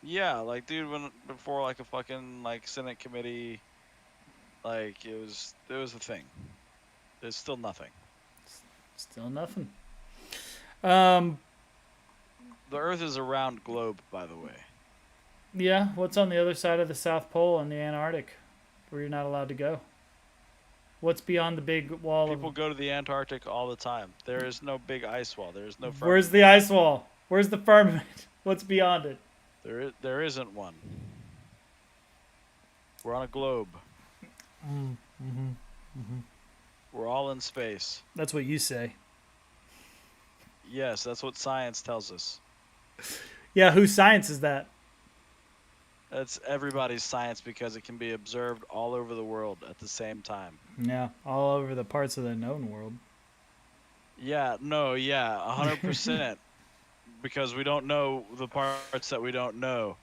Yeah, like, dude, before like a fucking like Senate committee, like it was a thing. There's still nothing.
Still nothing.
The Earth is a round globe, by the way.
Yeah, what's on the other side of the South Pole in the Antarctic, where you're not allowed to go? What's beyond the big wall?
People go to the Antarctic all the time. There is no big ice wall. There is no firmament.
Where's the ice wall? Where's the firmament? What's beyond it?
There isn't one. We're on a globe. We're all in space.
That's what you say.
Yes, that's what science tells us.
Yeah, whose science is that?
That's everybody's science because it can be observed all over the world at the same time.
Yeah, all over the parts of the known world.
Yeah, 100%. Because we don't know the parts that we don't know.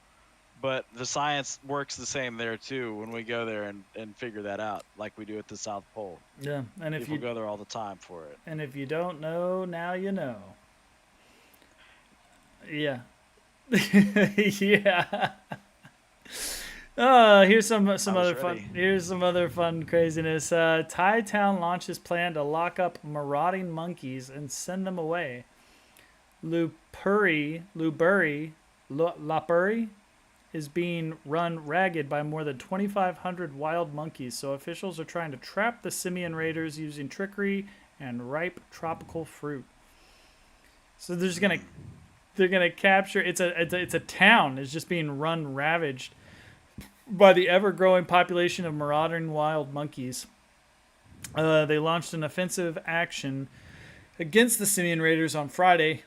But the science works the same there too when we go there and figure that out, like we do at the South Pole.
Yeah, and if
People go there all the time for it.
And if you don't know, now you know. Yeah. Yeah. Here's some other fun. Here's some other fun craziness. Thai town launches plan to lock up marauding monkeys and send them away. Lapuri is being run ragged by more than 2,500 wild monkeys. So officials are trying to trap the simian raiders using trickery and ripe tropical fruit. So they're gonna capture. It's a town. It's just being ravaged by the ever-growing population of marauding wild monkeys. They launched an offensive action against the simian raiders on Friday,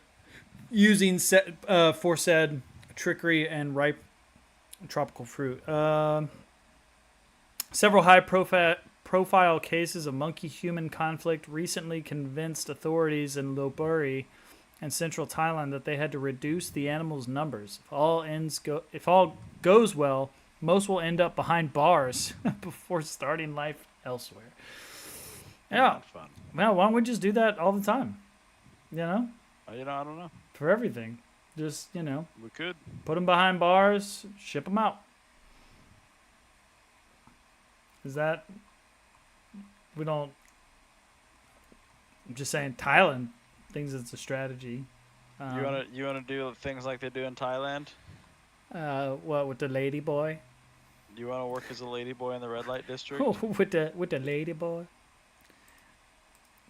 using foresaid trickery and ripe tropical fruit. Several high-profile cases of monkey-human conflict recently convinced authorities in Lopburi and central Thailand that they had to reduce the animals' numbers. If all goes well, most will end up behind bars before starting life elsewhere. Yeah.
Fun.
Well, why don't we just do that all the time? You know?
I don't know.
for everything. Just
We could.
put them behind bars, ship them out. Is that we don't? I'm just saying Thailand thinks it's a strategy.
You wanna do things like they do in Thailand?
What with the lady boy?
Do you wanna work as a ladyboy in the red light district?
with the lady boy.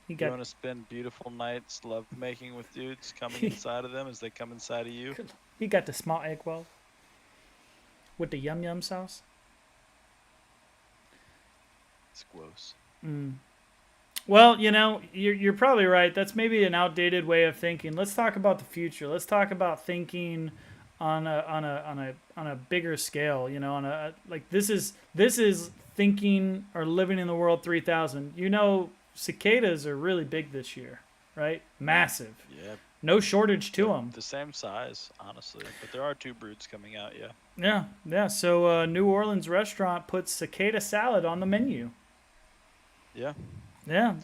He
Do you
got
wanna spend beautiful nights love making with dudes coming inside of them as they come inside of you?
he got the small egg roll with the yum yum sauce.
It's gross.
Mm. Well, you're probably right. That's maybe an outdated way of thinking. Let's talk about the future. Let's talk about thinking on a bigger scale. On a like this is thinking or living in the world 3000. Cicadas are really big this year, right? Massive.
Yeah.
No shortage to them.
The same size, honestly, but there are 2 broods coming out. Yeah.
Yeah. So New Orleans restaurant puts cicada salad on the menu.
Yeah.
Yeah.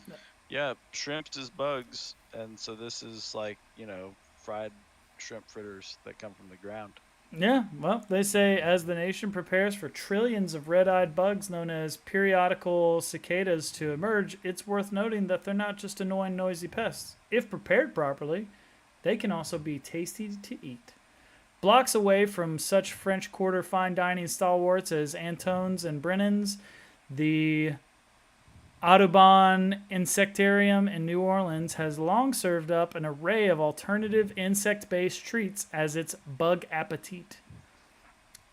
Yeah. Shrimps is bugs, and so this is like fried shrimp fritters that come from the ground.
Yeah, well, they say as the nation prepares for trillions of red-eyed bugs known as periodical cicadas to emerge, it's worth noting that they're not just annoying, noisy pests. If prepared properly, they can also be tasty to eat. Blocks away from such French Quarter fine dining stalwarts as Antone's and Brennan's, the Audubon Insectarium in New Orleans has long served up an array of alternative insect-based treats as its Bug Appetit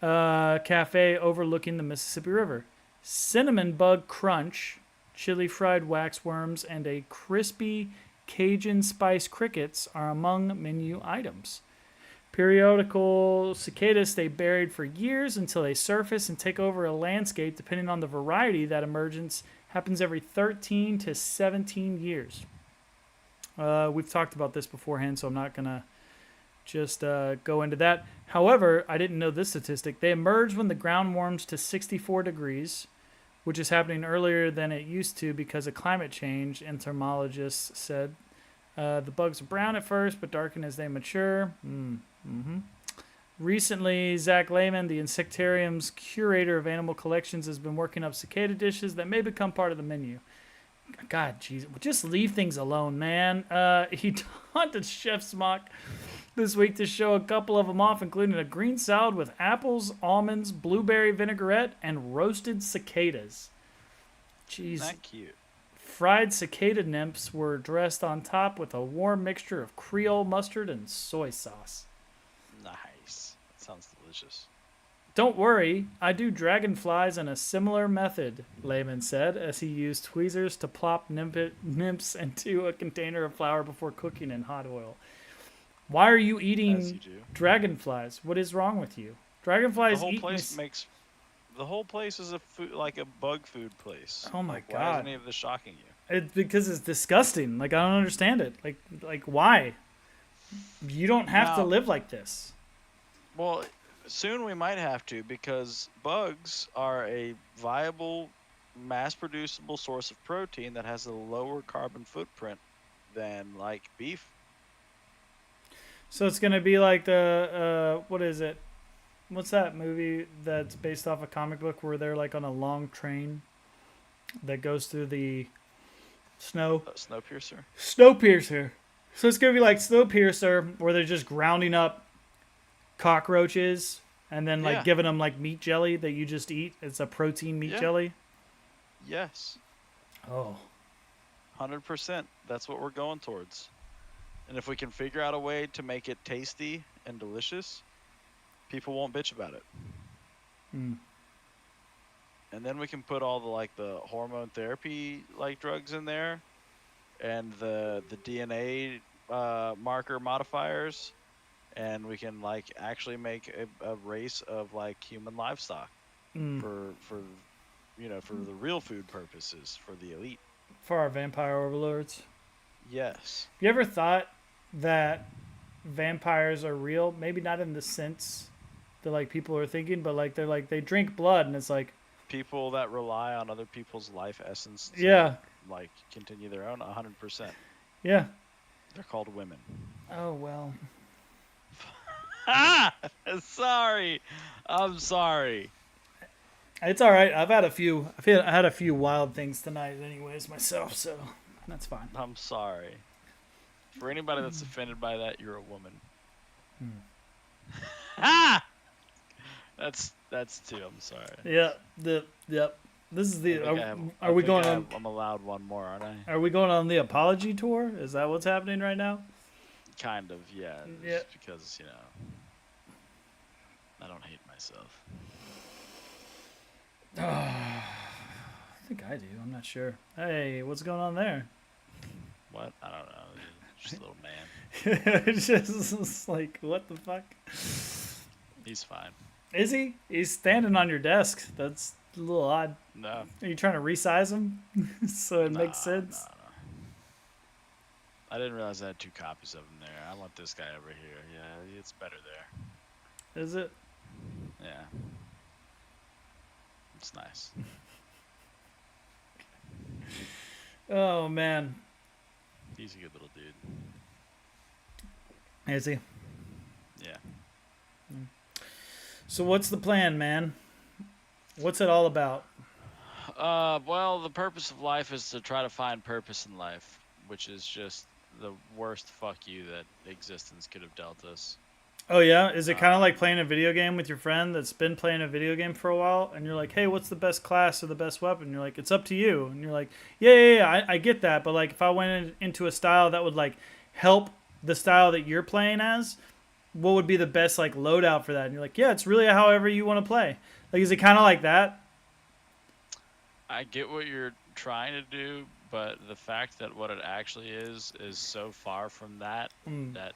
cafe overlooking the Mississippi River. Cinnamon Bug Crunch, chili fried waxworms, and a crispy Cajun spice crickets are among menu items. Periodical cicadas stay buried for years until they surface and take over a landscape depending on the variety. That emergence happens every 13 to 17 years. We've talked about this beforehand, so I'm not going to just go into that. However, I didn't know this statistic. They emerge when the ground warms to 64 degrees, which is happening earlier than it used to because of climate change, entomologists said. The bugs are brown at first, but darken as they mature. Recently, Zach Lehman, the Insectarium's curator of animal collections, has been working up cicada dishes that may become part of the menu. God, jeez, just leave things alone, man. He taunted Chef Smock this week to show a couple of them off, including a green salad with apples, almonds, blueberry vinaigrette, and roasted cicadas. Jeez.
Isn't that cute?
Fried cicada nymphs were dressed on top with a warm mixture of Creole mustard and soy sauce.
Nice. That sounds delicious.
Don't worry, I do dragonflies in a similar method, Lehman said, as he used tweezers to plop nymphs into a container of flour before cooking in hot oil. Why are you eating dragonflies? What is wrong with you? Dragonflies
the whole place is like a bug food place.
Oh my God.
Why is any of this shocking you?
It's because it's disgusting. Like, I don't understand it. Like why? You don't have to live like this.
Well, soon we might have to, because bugs are a viable, mass-producible source of protein that has a lower carbon footprint than, like, beef.
So it's going to be like the, what is it? What's that movie that's based off a comic book where they're, like, on a long train that goes through the snow?
Snowpiercer?
Snowpiercer. So it's going to be like Snowpiercer, where they're just grounding up cockroaches and then like giving them like meat jelly that you just eat. It's a protein meat jelly.
Yes.
Oh.
100%. That's what we're going towards. And if we can figure out a way to make it tasty and delicious, people won't bitch about it.
Mm.
And then we can put all the hormone therapy like drugs in there, and the DNA marker modifiers. And we can like actually make a race of like human livestock for the real food purposes for the elite.
For our vampire overlords.
Yes.
Have you ever thought that vampires are real? Maybe not in the sense that like people are thinking, but like they're like they drink blood and it's like
people that rely on other people's life essence to like continue their own 100%.
Yeah.
They're called women.
Oh well.
Ah, sorry. I'm sorry.
It's all right. I had a few wild things tonight, anyways, myself. So that's fine.
I'm sorry. For anybody that's offended by that, you're a woman. Ah, that's two. I'm sorry.
Yeah. Yep. This is
I
the.
think I have. I
Are we
think
going
I
on?
have, I'm allowed one more, aren't I?
Are we going on the apology tour? Is that what's happening right now?
Kind of, yeah.
Yeah.
Just because I don't hate myself.
I think I do. I'm not sure. Hey, what's going on there?
What? I don't know. Just a little man.
It's just like, what the fuck?
He's fine.
Is he? He's standing on your desk. That's a little odd.
No.
Are you trying to resize him so it makes
Nah,
sense?
nah. I didn't realize I had two copies of him there. I want this guy over here. Yeah, it's better there.
Is it?
Yeah. It's nice.
Oh man,
He's a good little dude.
is he?
Yeah.
So what's the plan, man? What's it all about?
Well, the purpose of life is to try to find purpose in life, which is just the worst fuck you that existence could have dealt us.
Oh yeah, is it kind of like playing a video game with your friend that's been playing a video game for a while, and you're like, "Hey, what's the best class or the best weapon?" And you're like, "It's up to you." And you're like, "Yeah, I get that, but like, if I went into a style that would like help the style that you're playing as, what would be the best like loadout for that?" And you're like, "Yeah, it's really however you want to play." Like, is it kind of like that?
I get what you're trying to do, but the fact that what it actually is so far from that that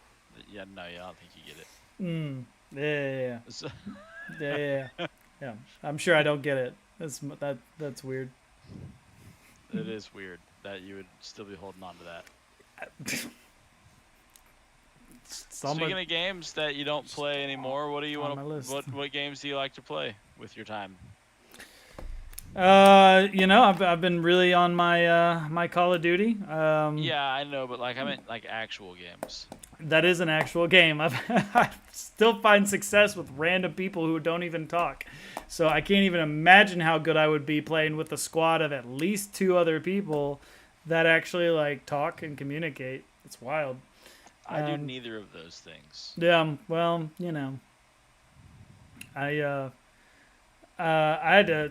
yeah, no, I don't think you get it.
Yeah.
So,
Yeah. I'm sure I don't get it. That's weird.
it is weird that you would still be holding on to that. Speaking of games that you don't play anymore, what do you want to? What games do you like to play with your time?
I've been really on my my Call of Duty.
Yeah, I know, but like I meant like actual games.
That is an actual game. I still find success with random people who don't even talk. So I can't even imagine how good I would be playing with a squad of at least 2 other people that actually like talk and communicate. It's wild.
I do neither of those things.
Yeah, well, I had to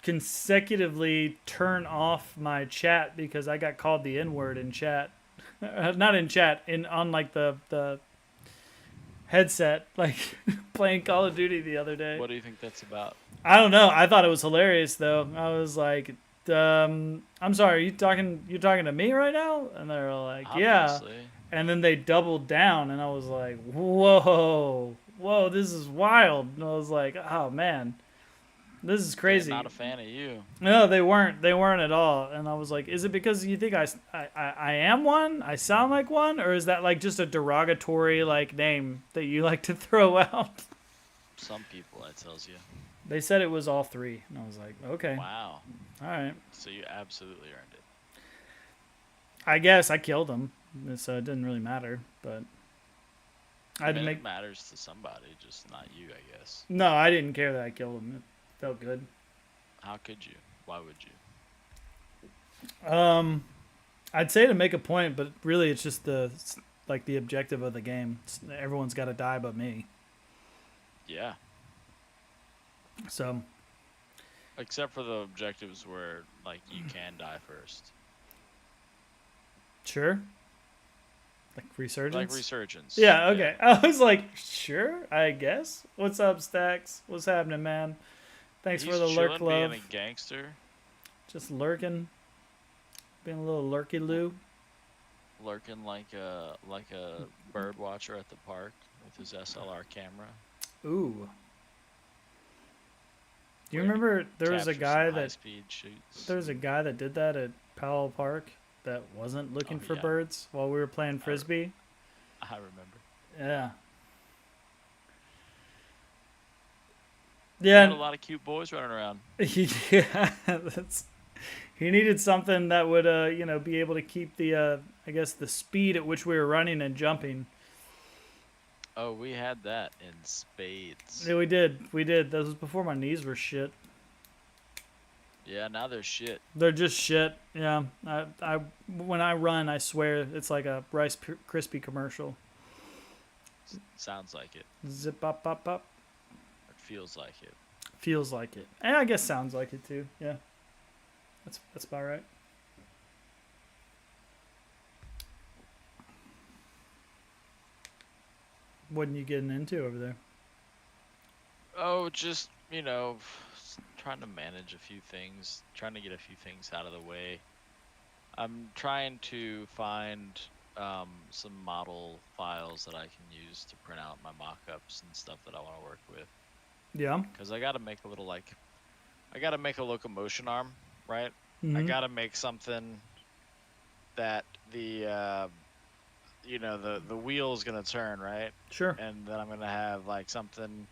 consecutively turn off my chat because I got called the N-word in chat. Not in chat, on like the headset, like playing Call of Duty the other day.
What do you think that's about?
I don't know. I thought it was hilarious though. I was like, I'm sorry, you talking to me right now? And they were like,
Obviously.
yeah. And then they doubled down, and I was like, whoa, this is wild. And I was like, oh man, this is crazy.
They're not a fan of you.
No, they weren't at all. And I was like, is it because you think I am one? I sound like one? Or is that like just a derogatory like name that you like to throw out?
Some people, that tells you.
They said it was all 3. And I was like, okay.
Wow.
All right.
So you absolutely earned it.
I guess I killed him, so it didn't really matter. But
It matters to somebody, just not you, I guess.
No, I didn't care that I killed him. It felt good.
How could you? Why would you?
I'd say to make a point, but really it's just the objective of the game. Everyone's got to die but me.
Yeah.
So.
Except for the objectives where like you can die first.
Sure. Like Resurgence?
Like Resurgence.
Yeah, okay. Yeah. I was like, sure, I guess. What's up, Stacks? What's happening, man? Thanks for the lurk love.
Being a gangster.
Just lurking. Being a little lurky-loo.
Lurking like a bird watcher at the park with his SLR camera.
Ooh. Do you remember there was a guy that did that at Powell Park that wasn't looking for birds while we were playing Frisbee?
I remember.
Yeah.
Yeah. A lot of cute boys running around.
Yeah, He needed something that would, be able to keep the, I guess, the speed at which we were running and jumping.
Oh, we had that in spades.
Yeah, we did. We did. That was before my knees were shit.
Yeah, now they're shit.
They're just shit. Yeah. When I run, I swear it's like a Rice Krispie commercial.
Sounds like it.
Zip up, up, up.
It feels like it.
Feels like it. And I guess sounds like it too. Yeah. That's about right. What are you getting into over there?
Oh, just, trying to manage a few things, trying to get a few things out of the way. I'm trying to find some model files that I can use to print out my mock-ups and stuff that I want to work with.
Yeah.
Because I got to make a locomotion arm, right? I
Mm-hmm.
got to make something that the wheel is going to turn, right?
Sure.
And then I'm going to have like an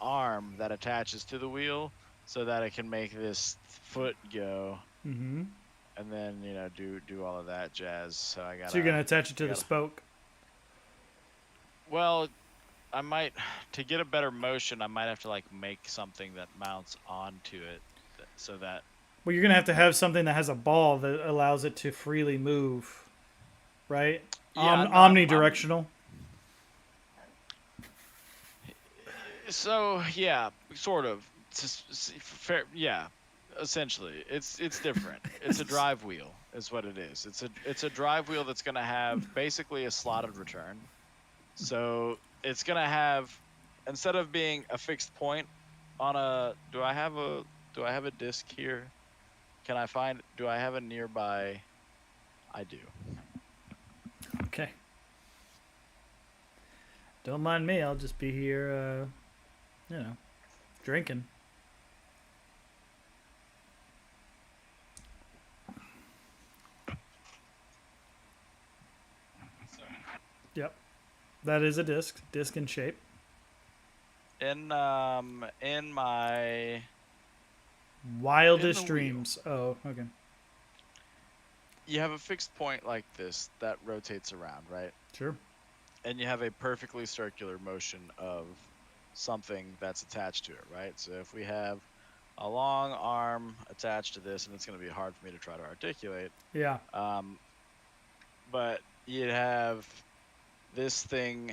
arm that attaches to the wheel so that it can make this foot go.
Mm-hmm.
And then, do all of that jazz. So
you're gonna attach it to the spoke.
Well, I might, to get a better motion, I might have to like make something that mounts onto it so that.
Well, you're gonna have to have something that has a ball that allows it to freely move, right?
Yeah,
Omnidirectional.
So yeah, sort of. Fair, yeah. Essentially, it's different. It's a drive wheel, is what it is. It's a drive wheel that's gonna have basically a slotted return. So it's gonna have, instead of being a fixed point on a. Do I have a disc here? Do I have a nearby? I do.
Okay. Don't mind me. I'll just be here, drinking. Yep. That is a disc. Disc in shape.
In my
Wildest dreams. Oh, okay.
You have a fixed point like this that rotates around, right?
Sure.
And you have a perfectly circular motion of something that's attached to it, right? So if we have a long arm attached to this, and it's going to be hard for me to try to articulate.
Yeah.
But you'd have this thing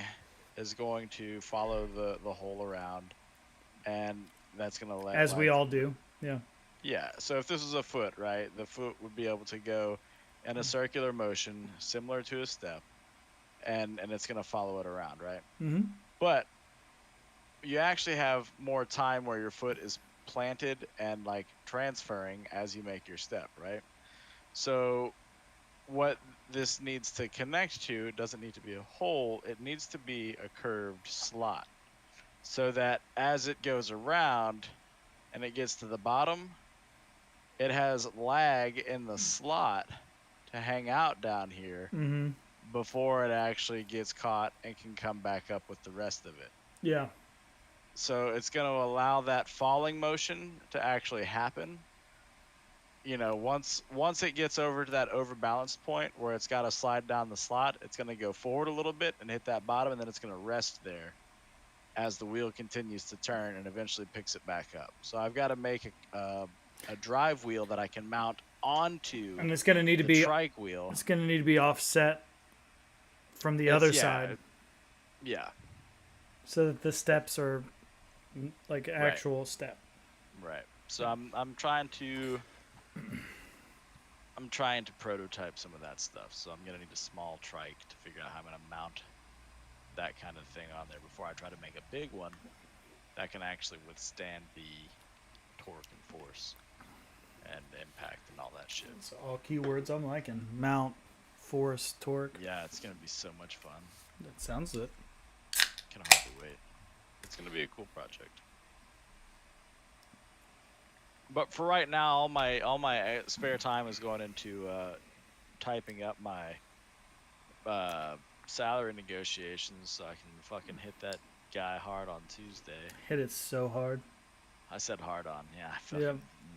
is going to follow the hole around, and that's going to let.
As we all do. Yeah.
Yeah. So if this is a foot, right, the foot would be able to go in a circular motion similar to a step, and it's going to follow it around, right?
Mm-hmm.
But you actually have more time where your foot is planted and like transferring as you make your step, right? So what this needs to connect to doesn't need to be a hole, it needs to be a curved slot, so that as it goes around and it gets to the bottom, it has lag in the slot to hang out down here before it actually gets caught and can come back up with the rest of it.
Yeah.
So it's going to allow that falling motion to actually happen. Once it gets over to that overbalanced point where it's got to slide down the slot, it's going to go forward a little bit and hit that bottom, and then it's going to rest there as the wheel continues to turn and eventually picks it back up. So I've got to make a drive wheel that I can mount onto.
And it's going to need to be
trike wheel.
It's going to need to be offset from the other side.
Yeah.
So that the steps are like actual step.
Right. So I'm trying to prototype some of that stuff. So I'm gonna need a small trike to figure out how I'm gonna mount that kind of thing on there before I try to make a big one that can actually withstand the torque and force and impact and all that shit.
It's all keywords I'm liking. Mount, force, torque.
Yeah, it's gonna be so much fun.
That sounds it.
Can hardly wait. It's gonna be a cool project. But for right now, all my spare time is going into typing up my salary negotiations so I can fucking hit that guy hard on Tuesday.
Hit it so hard.
I said hard on. Yeah, I
Yeah.
fucking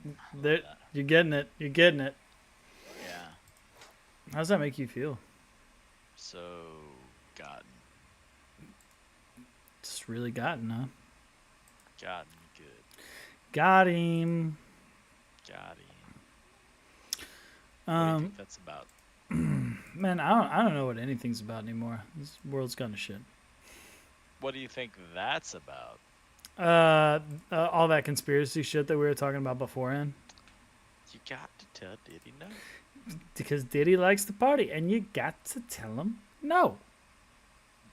love
There,
that.
you're getting it. You're getting it.
Yeah.
How does that make you feel?
So gotten,
It's really gotten, huh?
gotten good,
Got him.
got him. What do you think that's about?
Man, I don't know what anything's about anymore. This world's gone to shit.
What do you think that's about?
All that conspiracy shit that we were talking about beforehand.
You got to tell Diddy no.
Because Diddy likes to party, and you got to tell him no.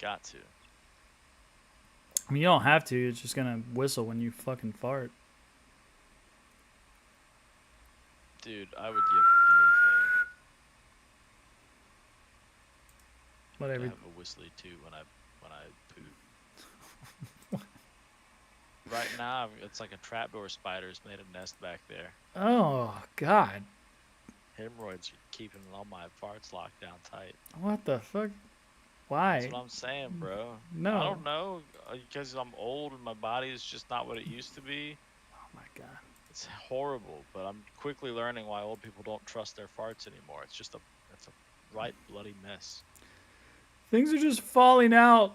Got to.
I mean, you don't have to. It's just gonna whistle when you fucking fart.
Dude, I would give anything
Whatever.
to have a whistly too when I poop. Right now, it's like a trapdoor spider's made a nest back there.
Oh God.
Hemorrhoids are keeping all my farts locked down tight.
What the fuck? Why?
That's what I'm saying, bro.
No.
I don't know, because I'm old and my body is just not what it used to be.
Oh my God.
It's horrible, but I'm quickly learning why old people don't trust their farts anymore. It's a right bloody mess.
Things are just falling out.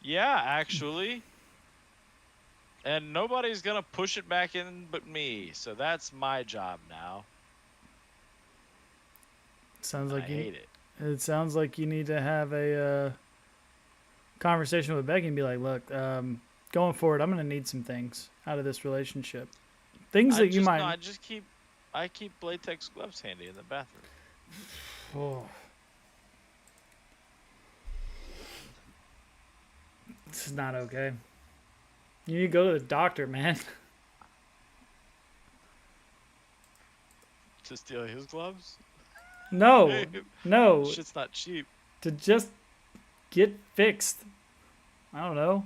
Yeah, actually. And nobody's gonna push it back in but me, so that's my job now.
Sounds
I
like you.
hate it.
It sounds like you need to have a conversation with Becky and be like, "Look, going forward, I'm gonna need some things out of this relationship. Things that you might."
No, I keep latex gloves handy in the bathroom.
Oh. This is not okay. You need to go to the doctor, man.
To steal his gloves?
No, no,
Shit's not cheap.
to just get fixed. I don't know.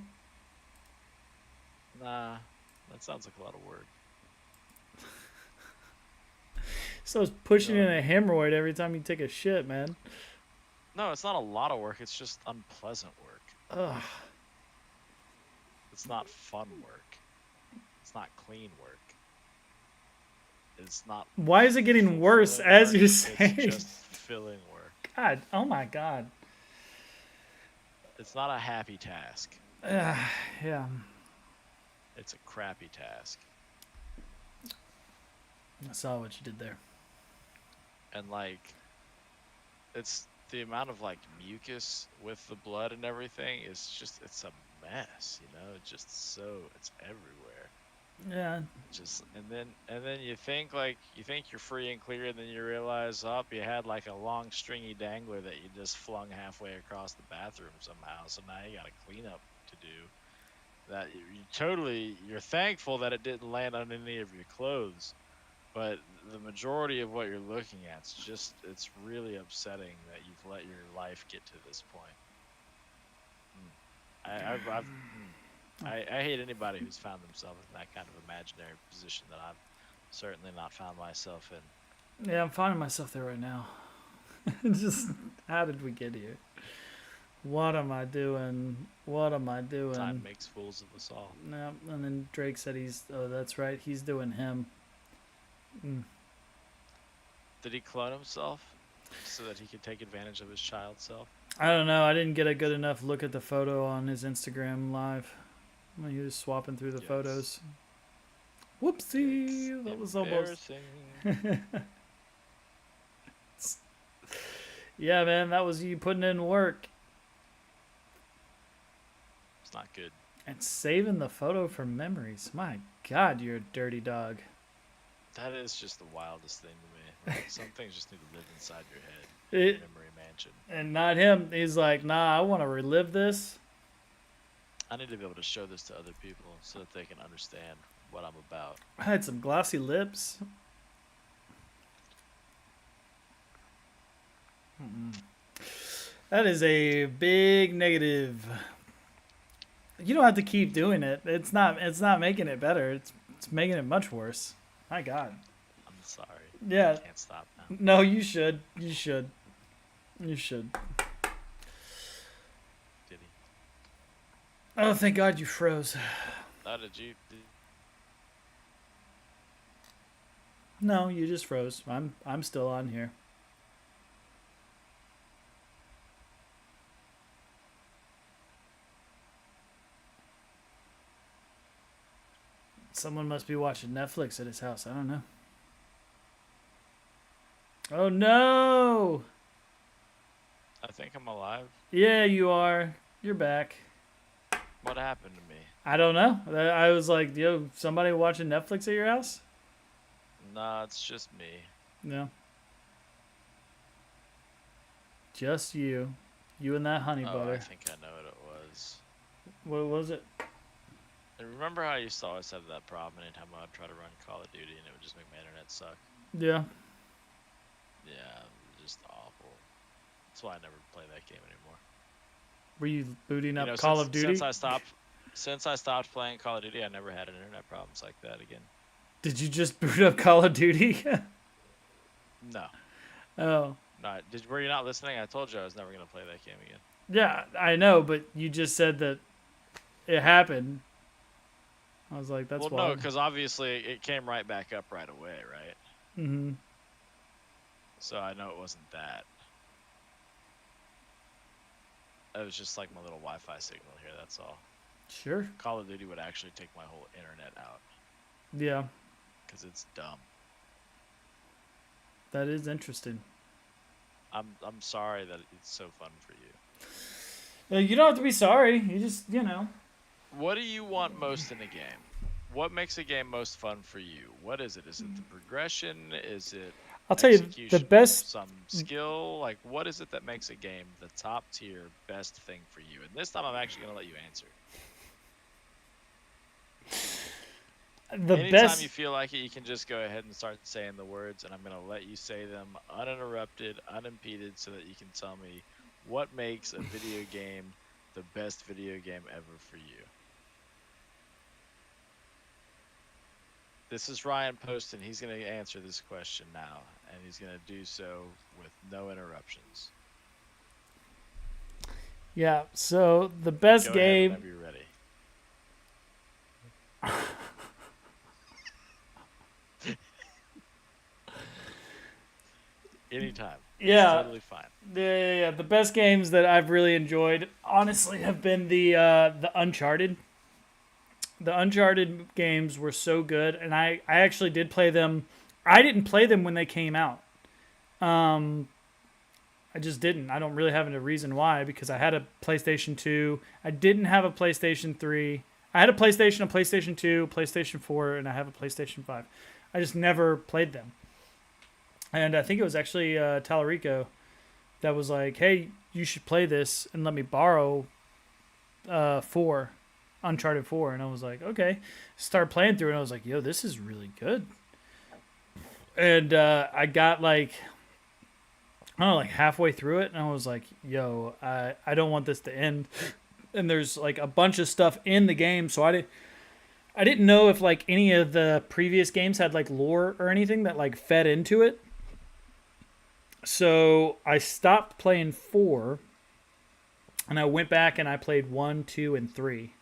Nah, that sounds like a lot of work.
So it's pushing in a hemorrhoid every time you take a shit, man.
No, it's not a lot of work. It's just unpleasant work.
Ugh.
It's not fun work. It's not clean work. It's not.
Why is it getting worse
fulfilling
as
work,
you're saying?
It's just filling work.
God, oh my God.
It's not a happy task.
Yeah.
It's a crappy task.
I saw what you did there.
And like, it's the amount of like mucus with the blood and everything is just, it's a mess, you know. It's just it's everywhere.
Yeah.
Just and then you think you're free and clear, and then you realize, oh, you had like a long stringy dangler that you just flung halfway across the bathroom somehow. So now you got a cleanup to do. That you're thankful that it didn't land on any of your clothes, but the majority of what you're looking at, it's really upsetting that you've let your life get to this point. I hate anybody who's found themselves in that kind of imaginary position that I've certainly not found myself in.
Yeah, I'm finding myself there right now. Just, how did we get here? What am I doing? What am I doing?
Time makes fools of us all.
No, and then Drake said that's right, he's doing him.
Did he clone himself so that he could take advantage of his child self?
I don't know. I didn't get a good enough look at the photo on his Instagram live when he was swapping through the photos. Whoopsie! That was almost. Yeah, man, that was you putting in work.
It's not good.
And saving the photo for memories. My God, you're a dirty dog.
That is just the wildest thing to me. Like, some things just need to live inside your head. Memory mansion.
And not him. He's like, nah, I want to relive this.
I need to be able to show this to other people so that they can understand what I'm about.
I had some glossy lips. That is a big negative. You don't have to keep doing it. It's not making it better. It's making it much worse. My God.
I'm sorry.
Yeah.
I can't stop now.
No, you should. You should. You should.
Did he?
Oh, thank God you froze.
Oh, did you?
No, you just froze. I'm still on here. Someone must be watching Netflix at his house. I don't know. Oh no!
I think I'm alive.
Yeah, you are. You're back.
What happened to me?
I don't know. I was like, yo, somebody watching Netflix at your house?
Nah, it's just me.
No. Just you. You and that honey
Oh,
butter.
I think I know what it was.
What was it?
And remember how I used to always have that problem anytime I would try to run Call of Duty and it would just make my internet suck?
Yeah.
Yeah, just awful. That's why I never play that game anymore.
Were you booting up
You know,
Call of Duty?
Since I stopped playing Call of Duty, I never had internet problems like that again.
Did you just boot up Call of Duty?
No.
Oh.
No, were you not listening? I told you I was never gonna play that game again.
Yeah, I know, but you just said that it happened. I was like, that's
well,
wild.
no, because obviously it came right back up right away, right?
Mm-hmm.
So I know it wasn't that. It was just like my little Wi-Fi signal here. That's all.
Sure.
Call of Duty would actually take my whole internet out
Yeah,
because it's dumb.
that is interesting.
I'm sorry that it's so fun for you.
You don't have to be sorry. You just, you know.
What do you want most in a game? What makes a game most fun for you? What is it? Is it the progression? Is it
I'll tell you the
execution,
best.
some skill? Like, what is it that makes a game the top tier best thing for you? And this time I'm actually going to let you answer. Anytime
Best.
you feel like it, you can just go ahead and start saying the words, and I'm going to let you say them uninterrupted, unimpeded, so that you can tell me what makes a video game the best video game ever for you. This is Ryan Poston. He's going to answer this question now, and he's going to do so with no interruptions.
Yeah. So the best
Go
game.
ahead whenever you're ready. Anytime.
Yeah.
It's totally fine.
Yeah. The best games that I've really enjoyed, honestly, have been the Uncharted. The Uncharted games were so good, and I actually did play them. I didn't play them when they came out. I just didn't. I don't really have a reason why, because I had a PlayStation 2. I didn't have a PlayStation 3. I had a PlayStation 2, PlayStation 4, and I have a PlayStation 5. I just never played them. And I think it was actually Tallarico that was like, hey, you should play this and let me borrow 4. Uncharted 4, and I was like, okay. Start playing through it, and I was like, yo, this is really good. And I got like, I don't know, like halfway through it, and I was like, yo, I don't want this to end. And there's like a bunch of stuff in the game, so I didn't know if like any of the previous games had like lore or anything that like fed into it. So I stopped playing 4, and I went back and I played 1, 2, and 3.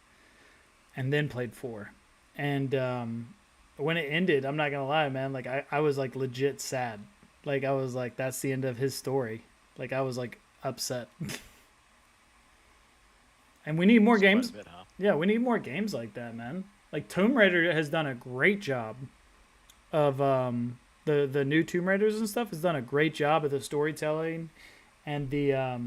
And then played 4. And when it ended, I'm not going to lie, man, like I was like legit sad. Like I was like, that's the end of his story. Like I was like upset. And we need more games.
Quite a bit, huh?
Yeah, we need more games like that, man. Like Tomb Raider has done a great job of the new Tomb Raiders and stuff has done a great job of the storytelling and the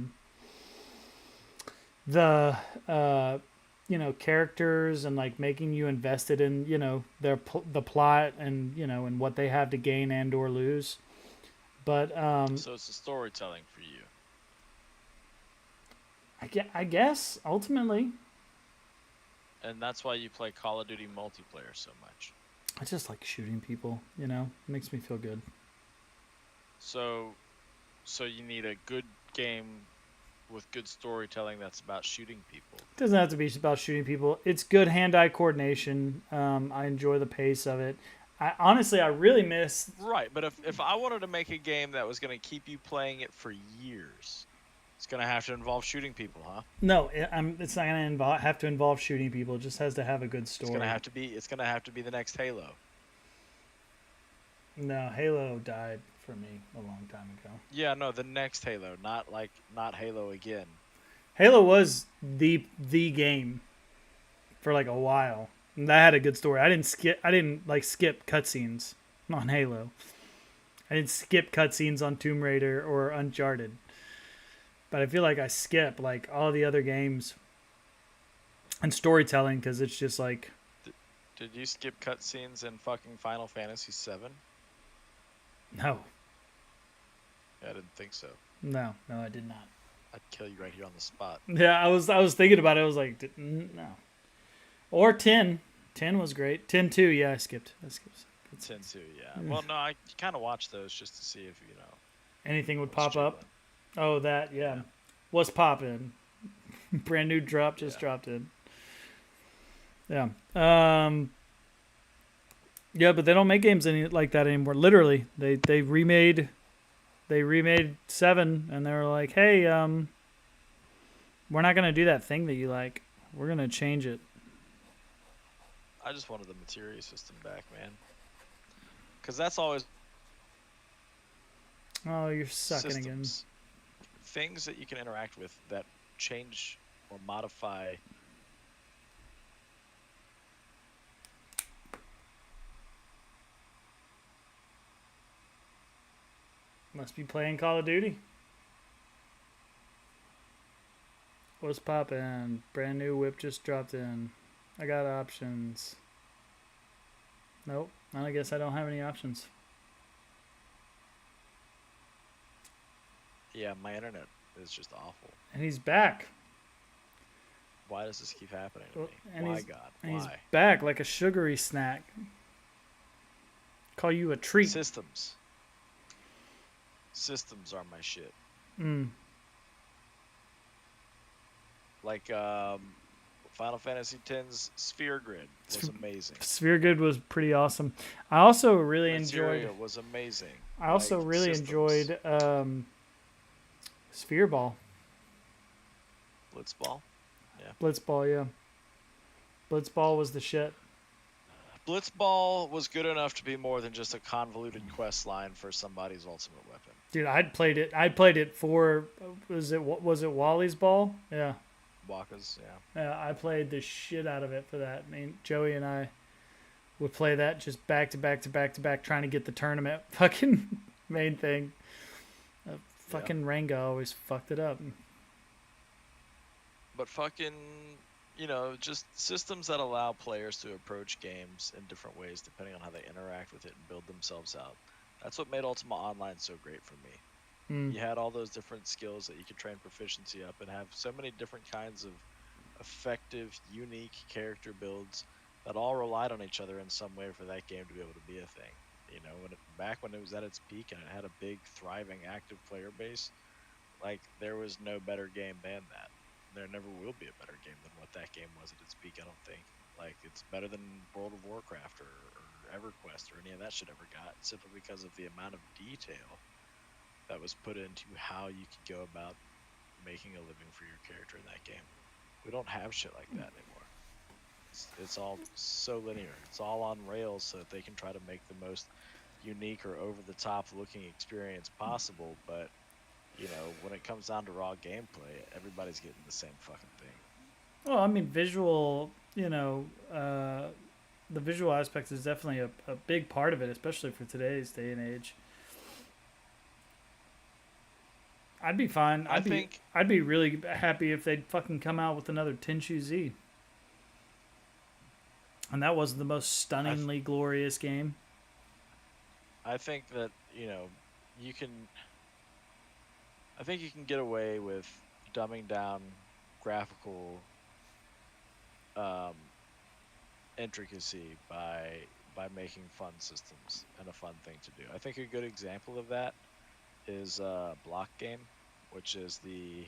you know, characters and like making you invested in, you know, the plot and, you know, and what they have to gain and or lose. But
So it's the storytelling for you.
I guess ultimately
And that's why you play Call of Duty multiplayer so much.
I just like shooting people, you know. It makes me feel good.
So you need a good game with good storytelling that's about shooting people.
It doesn't have to be about shooting people. It's good hand-eye coordination. I enjoy the pace of it. I really miss.
Right, but if I wanted to make a game that was going to keep you playing it for years, it's going to have to involve shooting people, huh?
No, it's not going to have to involve shooting people. It just has to have a good story.
It's going to have to be the next Halo.
No, Halo died for me a long time ago.
Yeah, no, the next Halo, not Halo again.
Halo was the game for like a while. And that had a good story. I didn't like skip cutscenes on Halo. I didn't skip cutscenes on Tomb Raider or Uncharted. But I feel like I skip like all the other games and storytelling because it's just like
D- did you skip cutscenes in fucking Final Fantasy VII?
no,
Yeah, I didn't think so.
no, I did not.
I'd kill you right here on the spot.
Yeah, I was thinking about it. I was like, no. Or 10. 10 was great. 10 too. Yeah, I skipped. I skipped.
10 too, yeah. Well, no, I kind of watched those just to see if,
Anything would
what's
pop up.
jiggling.
Oh, that yeah.
Yeah,
What's poppin'? Brand new drop just
yeah.
dropped in. Yeah. Yeah, but they don't make games any like that anymore. Literally, they remade 7 and they were like, "Hey, we're not going to do that thing that you like. We're going to change it."
I just wanted the materia system back, man. Because that's always
Oh, you're sucking again.
systems. Things that you can interact with that change or modify.
Must be playing Call of Duty. What's poppin'? Brand new whip just dropped in. I got options. Nope. I guess I don't have any options.
Yeah, my internet is just awful.
And he's back.
Why does this keep happening to
Well,
me?
and
Why,
he's
God?
and he's
Why?
back like a sugary snack. Call you a treat.
Systems. Systems are my shit.
Mm.
Like Final Fantasy X's Sphere Grid was amazing.
Sphere Good was pretty awesome. I also really
Materia
enjoyed.
was amazing.
I also
Like,
really
systems.
enjoyed Sphere Ball,
Blitzball.
Blitzball. Yeah, Blitzball was the shit.
Blitzball was good enough to be more than just a convoluted quest line for somebody's ultimate weapon.
Dude, I'd played it. I played it for was it Wally's Ball? Yeah,
Waka's, yeah.
yeah. I played the shit out of it for that. I mean, Joey and I would play that just back to back to back to back, trying to get the tournament fucking main thing. Fucking Ranga always fucked it up.
But fucking, just systems that allow players to approach games in different ways depending on how they interact with it and build themselves out. That's what made Ultima Online so great for me.
Mm.
You had all those different skills that you could train proficiency up and have so many different kinds of effective, unique character builds that all relied on each other in some way for that game to be able to be a thing. Back when it was at its peak and it had a big, thriving, active player base, like there was no better game than that. There never will be a better game than what that game was at its peak. I don't think. Like it's better than World of Warcraft or EverQuest or any of that shit ever got, simply because of the amount of detail that was put into how you could go about making a living for your character in that game. We don't have shit like that anymore. It's all so linear. It's all on rails so that they can try to make the most unique or over the top looking experience possible. But when it comes down to raw gameplay, everybody's getting the same fucking thing.
Well, I mean, visual. The visual aspect is definitely a big part of it, especially for today's day and age. I'd be fine. I'd be really happy if they'd fucking come out with another Tenchu Z. And that wasn't the most stunningly glorious game.
I think that you can. I think you can get away with dumbing down graphical intricacy by making fun systems and a fun thing to do. I think a good example of that is Block Game, which is the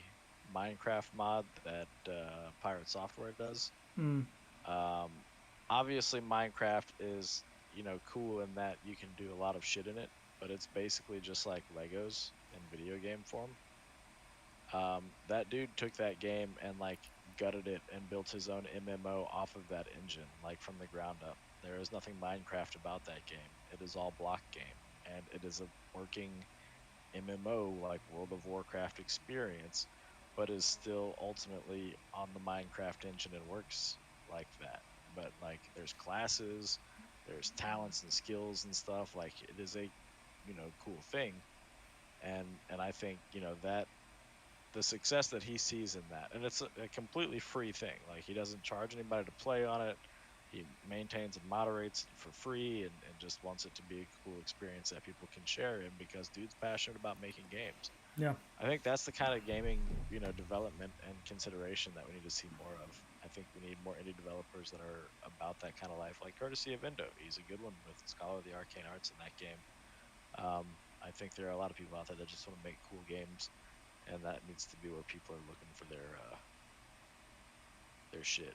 Minecraft mod that Pirate Software does.
Mm.
Obviously, Minecraft is cool in that you can do a lot of shit in it, but it's basically just like Legos in video game form. That dude took that game and gutted it and built his own MMO off of that engine, from the ground up. There is nothing Minecraft about that game. It is all block game, and it is a working MMO like World of Warcraft experience, but is still ultimately on the Minecraft engine and works like that. But like there's classes, there's talents and skills and stuff. Like it is a cool thing, and I think that the success that he sees in that, and it's a completely free thing. Like he doesn't charge anybody to play on it. He maintains and moderates it for free, and just wants it to be a cool experience that people can share in because dude's passionate about making games.
Yeah.
I think that's the kind of gaming, development and consideration that we need to see more of. I think we need more indie developers that are about that kind of life, like courtesy of Indo. He's a good one with Scholar of the Arcane Arts in that game. I think there are a lot of people out there that just want to make cool games, and that needs to be where people are looking for their shit.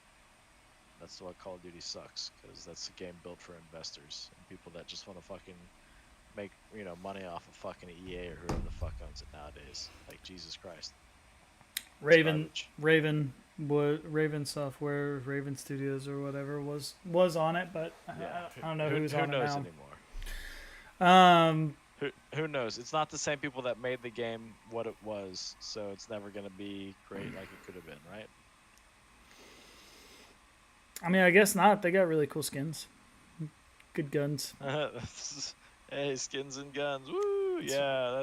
That's why Call of Duty sucks, because that's a game built for investors and people that just want to fucking make money off of fucking EA or whoever the fuck owns it nowadays. Like Jesus Christ.
Raven Software, Raven Studios or whatever was on it, but
Yeah,
I don't know who's
who
on it
knows
now.
anymore. Who knows? It's not the same people that made the game what it was, so it's never gonna be great like it could have been, right?
I mean, I guess not. They got really cool skins, good guns.
Hey, skins and guns. Woo! Yeah,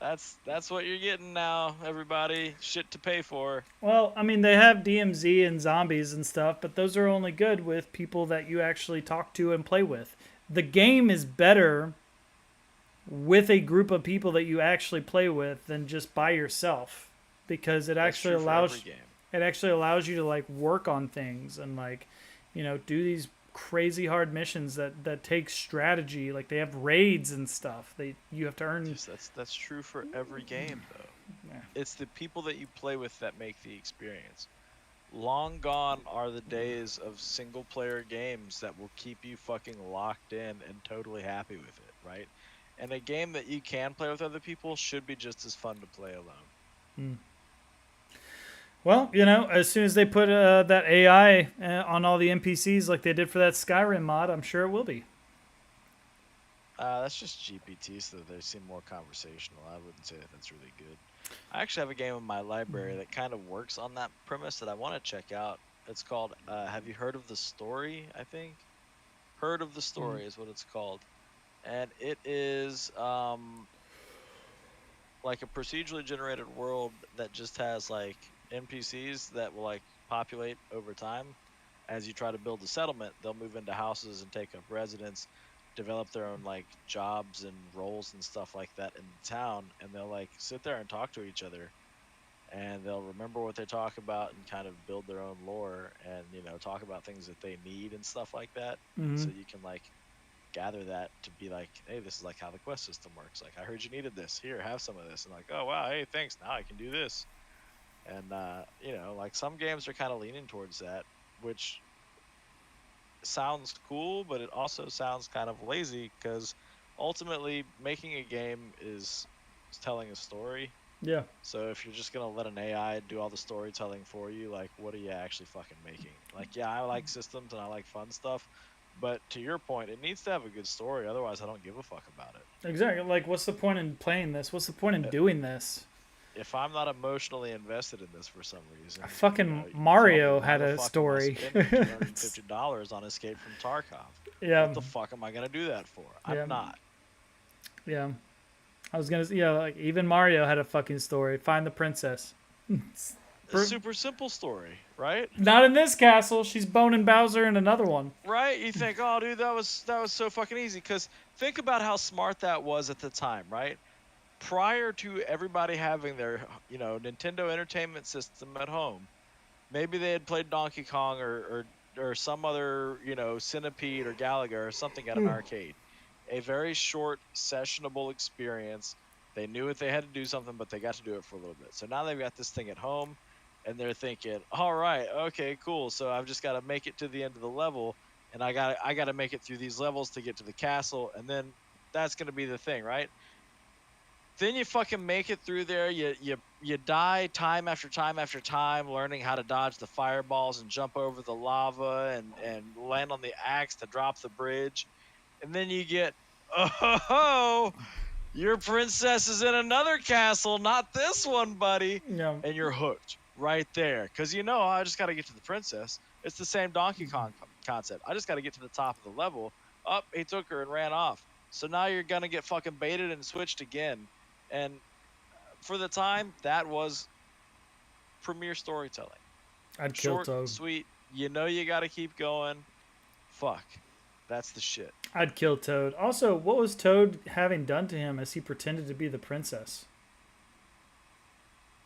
that's what you're getting now, everybody. Shit to pay for.
Well, I mean, they have DMZ and zombies and stuff, but those are only good with people that you actually talk to and play with. The game is better with a group of people that you actually play with than just by yourself, because it actually allows you to like work on things and like do these crazy hard missions that take strategy. Like they have raids and stuff. You have to earn.
That's true for every game though. Yeah. It's the people that you play with that make the experience. Long gone are the days of single player games that will keep you fucking locked in and totally happy with it, right? And a game that you can play with other people should be just as fun to play alone.
Well, as soon as they put that AI on all the NPCs like they did for that Skyrim mod, I'm sure it will be.
That's just GPT, so they seem more conversational. I wouldn't say that that's really good. I actually have a game in my library that kind of works on that premise that I want to check out. It's called, have you heard of The Story, I think? Heard of the Story is what it's called. And it is like a procedurally generated world that just has like NPCs that will like populate over time. As you try to build a settlement, they'll move into houses and take up residence, develop their own like jobs and roles and stuff like that in the town, and they'll like sit there and talk to each other, and they'll remember what they talk about and kind of build their own lore and talk about things that they need and stuff like that.
Mm-hmm.
So you can like gather that to be like, hey, this is like how the quest system works. Like, I heard you needed this. Here, have some of this. And like, oh wow, hey, thanks. Now I can do this. And like some games are kind of leaning towards that, which sounds cool, but it also sounds kind of lazy because ultimately making a game is telling a story.
Yeah.
So if you're just gonna let an AI do all the storytelling for you, like, what are you actually fucking making? Like, yeah, I like systems and I like fun stuff, but to your point, it needs to have a good story. Otherwise, I don't give a fuck about it.
Exactly. Like, what's the point in playing this? What's the point in doing this?
If I'm not emotionally invested in this for some reason,
fucking Mario had a story.
$250 on Escape from Tarkov.
Yeah.
What the fuck am I gonna do that for? I'm not.
Yeah. I was gonna say, like even Mario had a fucking story. Find the princess.
A super simple story, right?
Not in this castle. She's boning Bowser in another one.
Right? You think, oh, dude, that was so fucking easy. Because think about how smart that was at the time, right? Prior to everybody having their, Nintendo Entertainment System at home, maybe they had played Donkey Kong or some other, Centipede or Galaga or something at an arcade. A very short, sessionable experience. They knew if they had to do something, but they got to do it for a little bit. So now they've got this thing at home, and they're thinking, all right, okay, cool. So I've just got to make it to the end of the level, and I got to make it through these levels to get to the castle, and then that's going to be the thing, right? then you fucking make it through there. You die time after time after time, learning how to dodge the fireballs and jump over the lava and land on the axe to drop the bridge. And then you get, oh, your princess is in another castle, not this one, buddy.
Yeah.
And you're hooked right there. Because I just got to get to the princess. It's the same Donkey Kong concept. I just got to get to the top of the level. Up, he took her and ran off. So now you're going to get fucking baited and switched again. And for the time, that was premier storytelling.
I'd kill
Short,
Toad.
sweet. You got to keep going. Fuck. That's the shit.
I'd kill Toad. Also, what was Toad having done to him as he pretended to be the princess?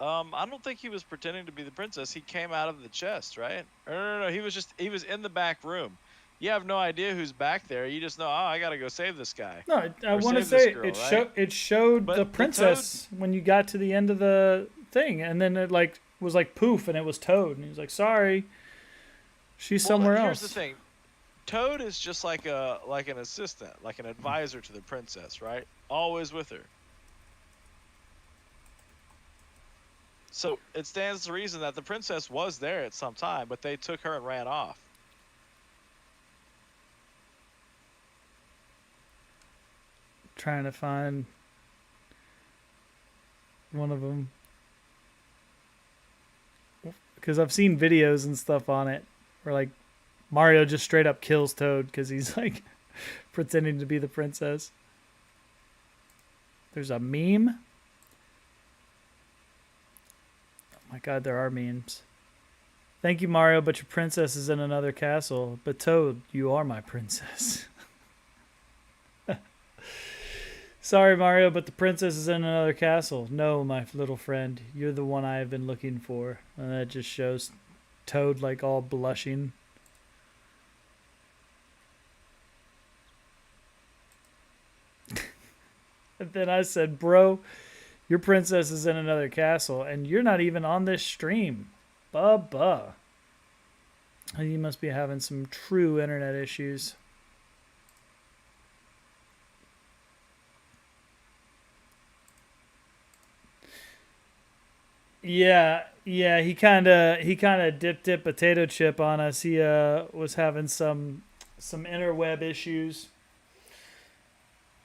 I don't think he was pretending to be the princess. He came out of the chest, right? No. He was in the back room. You have no idea who's back there. You just know, I gotta go save this guy.
No, I
Or
want to
save this
say
girl,
it
right?
it showed
But
the
the
princess when you got to the end of the thing, and then it like was like poof, and it was Toad, and he was like, "Sorry, she's somewhere
Here's
else."
the thing. Toad is just like an assistant, like an advisor to the princess, right? Always with her. So it stands to reason that the princess was there at some time, but they took her and ran off.
Trying to find one of them because I've seen videos and stuff on it where like Mario just straight up kills Toad because he's like pretending to be the princess. There's a meme. Oh my god, there are memes. Thank you, Mario, but your princess is in another castle. But Toad, you are my princess. Sorry, Mario, but the princess is in another castle. No, my little friend, you're the one I have been looking for. And that just shows Toad like all blushing. And then I said, bro, your princess is in another castle, and you're not even on this stream. Bubba. You must be having some true internet issues. Yeah, he kind of dipped potato chip on us. He was having some interweb issues.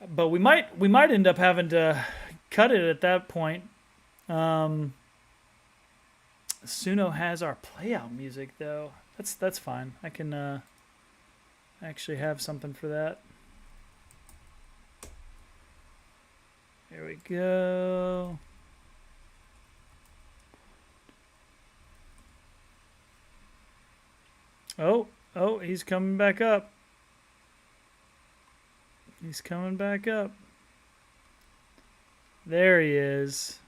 But we might end up having to cut it at that point. Suno has our playout music though. That's fine. I can actually have something for that. Here we go. Oh, he's coming back up. He's coming back up. There he is.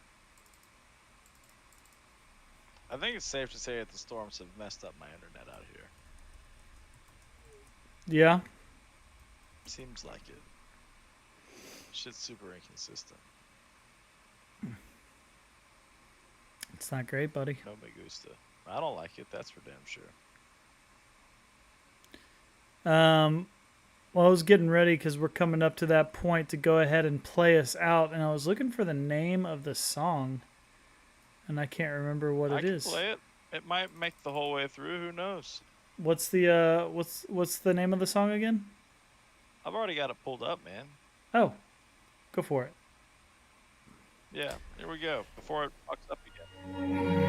I think it's safe to say that the storms have messed up my internet out here.
Yeah.
Seems like it. Shit's super inconsistent.
It's not great, buddy.
No me gusta. I don't like it, that's for damn sure.
Well, I was getting ready because we're coming up to that point to go ahead and play us out, and I was looking for the name of the song, and I can't remember what it is.
I can play it. It might make the whole way through. Who knows?
What's the what's the name of the song again?
I've already got it pulled up, man.
Oh, go for it.
Yeah, here we go. Before it fucks up again.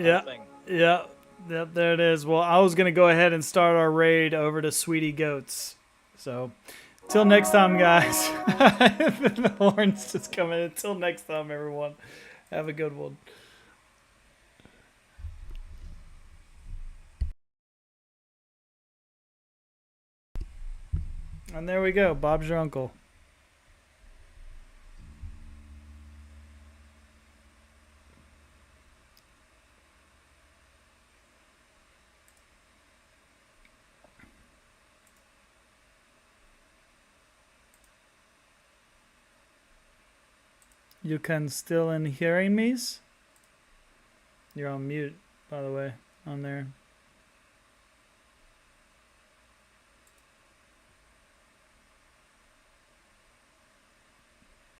Yeah.
whole thing.
Yeah. Yep, there it is. Well, I was going to go ahead and start our raid over to Sweetie Goats. So, till next time, guys. The horn's just coming. Until next time, everyone. Have a good one. And there we go. Bob's your uncle. You can still in hearing me? You're on mute, by the way, on there.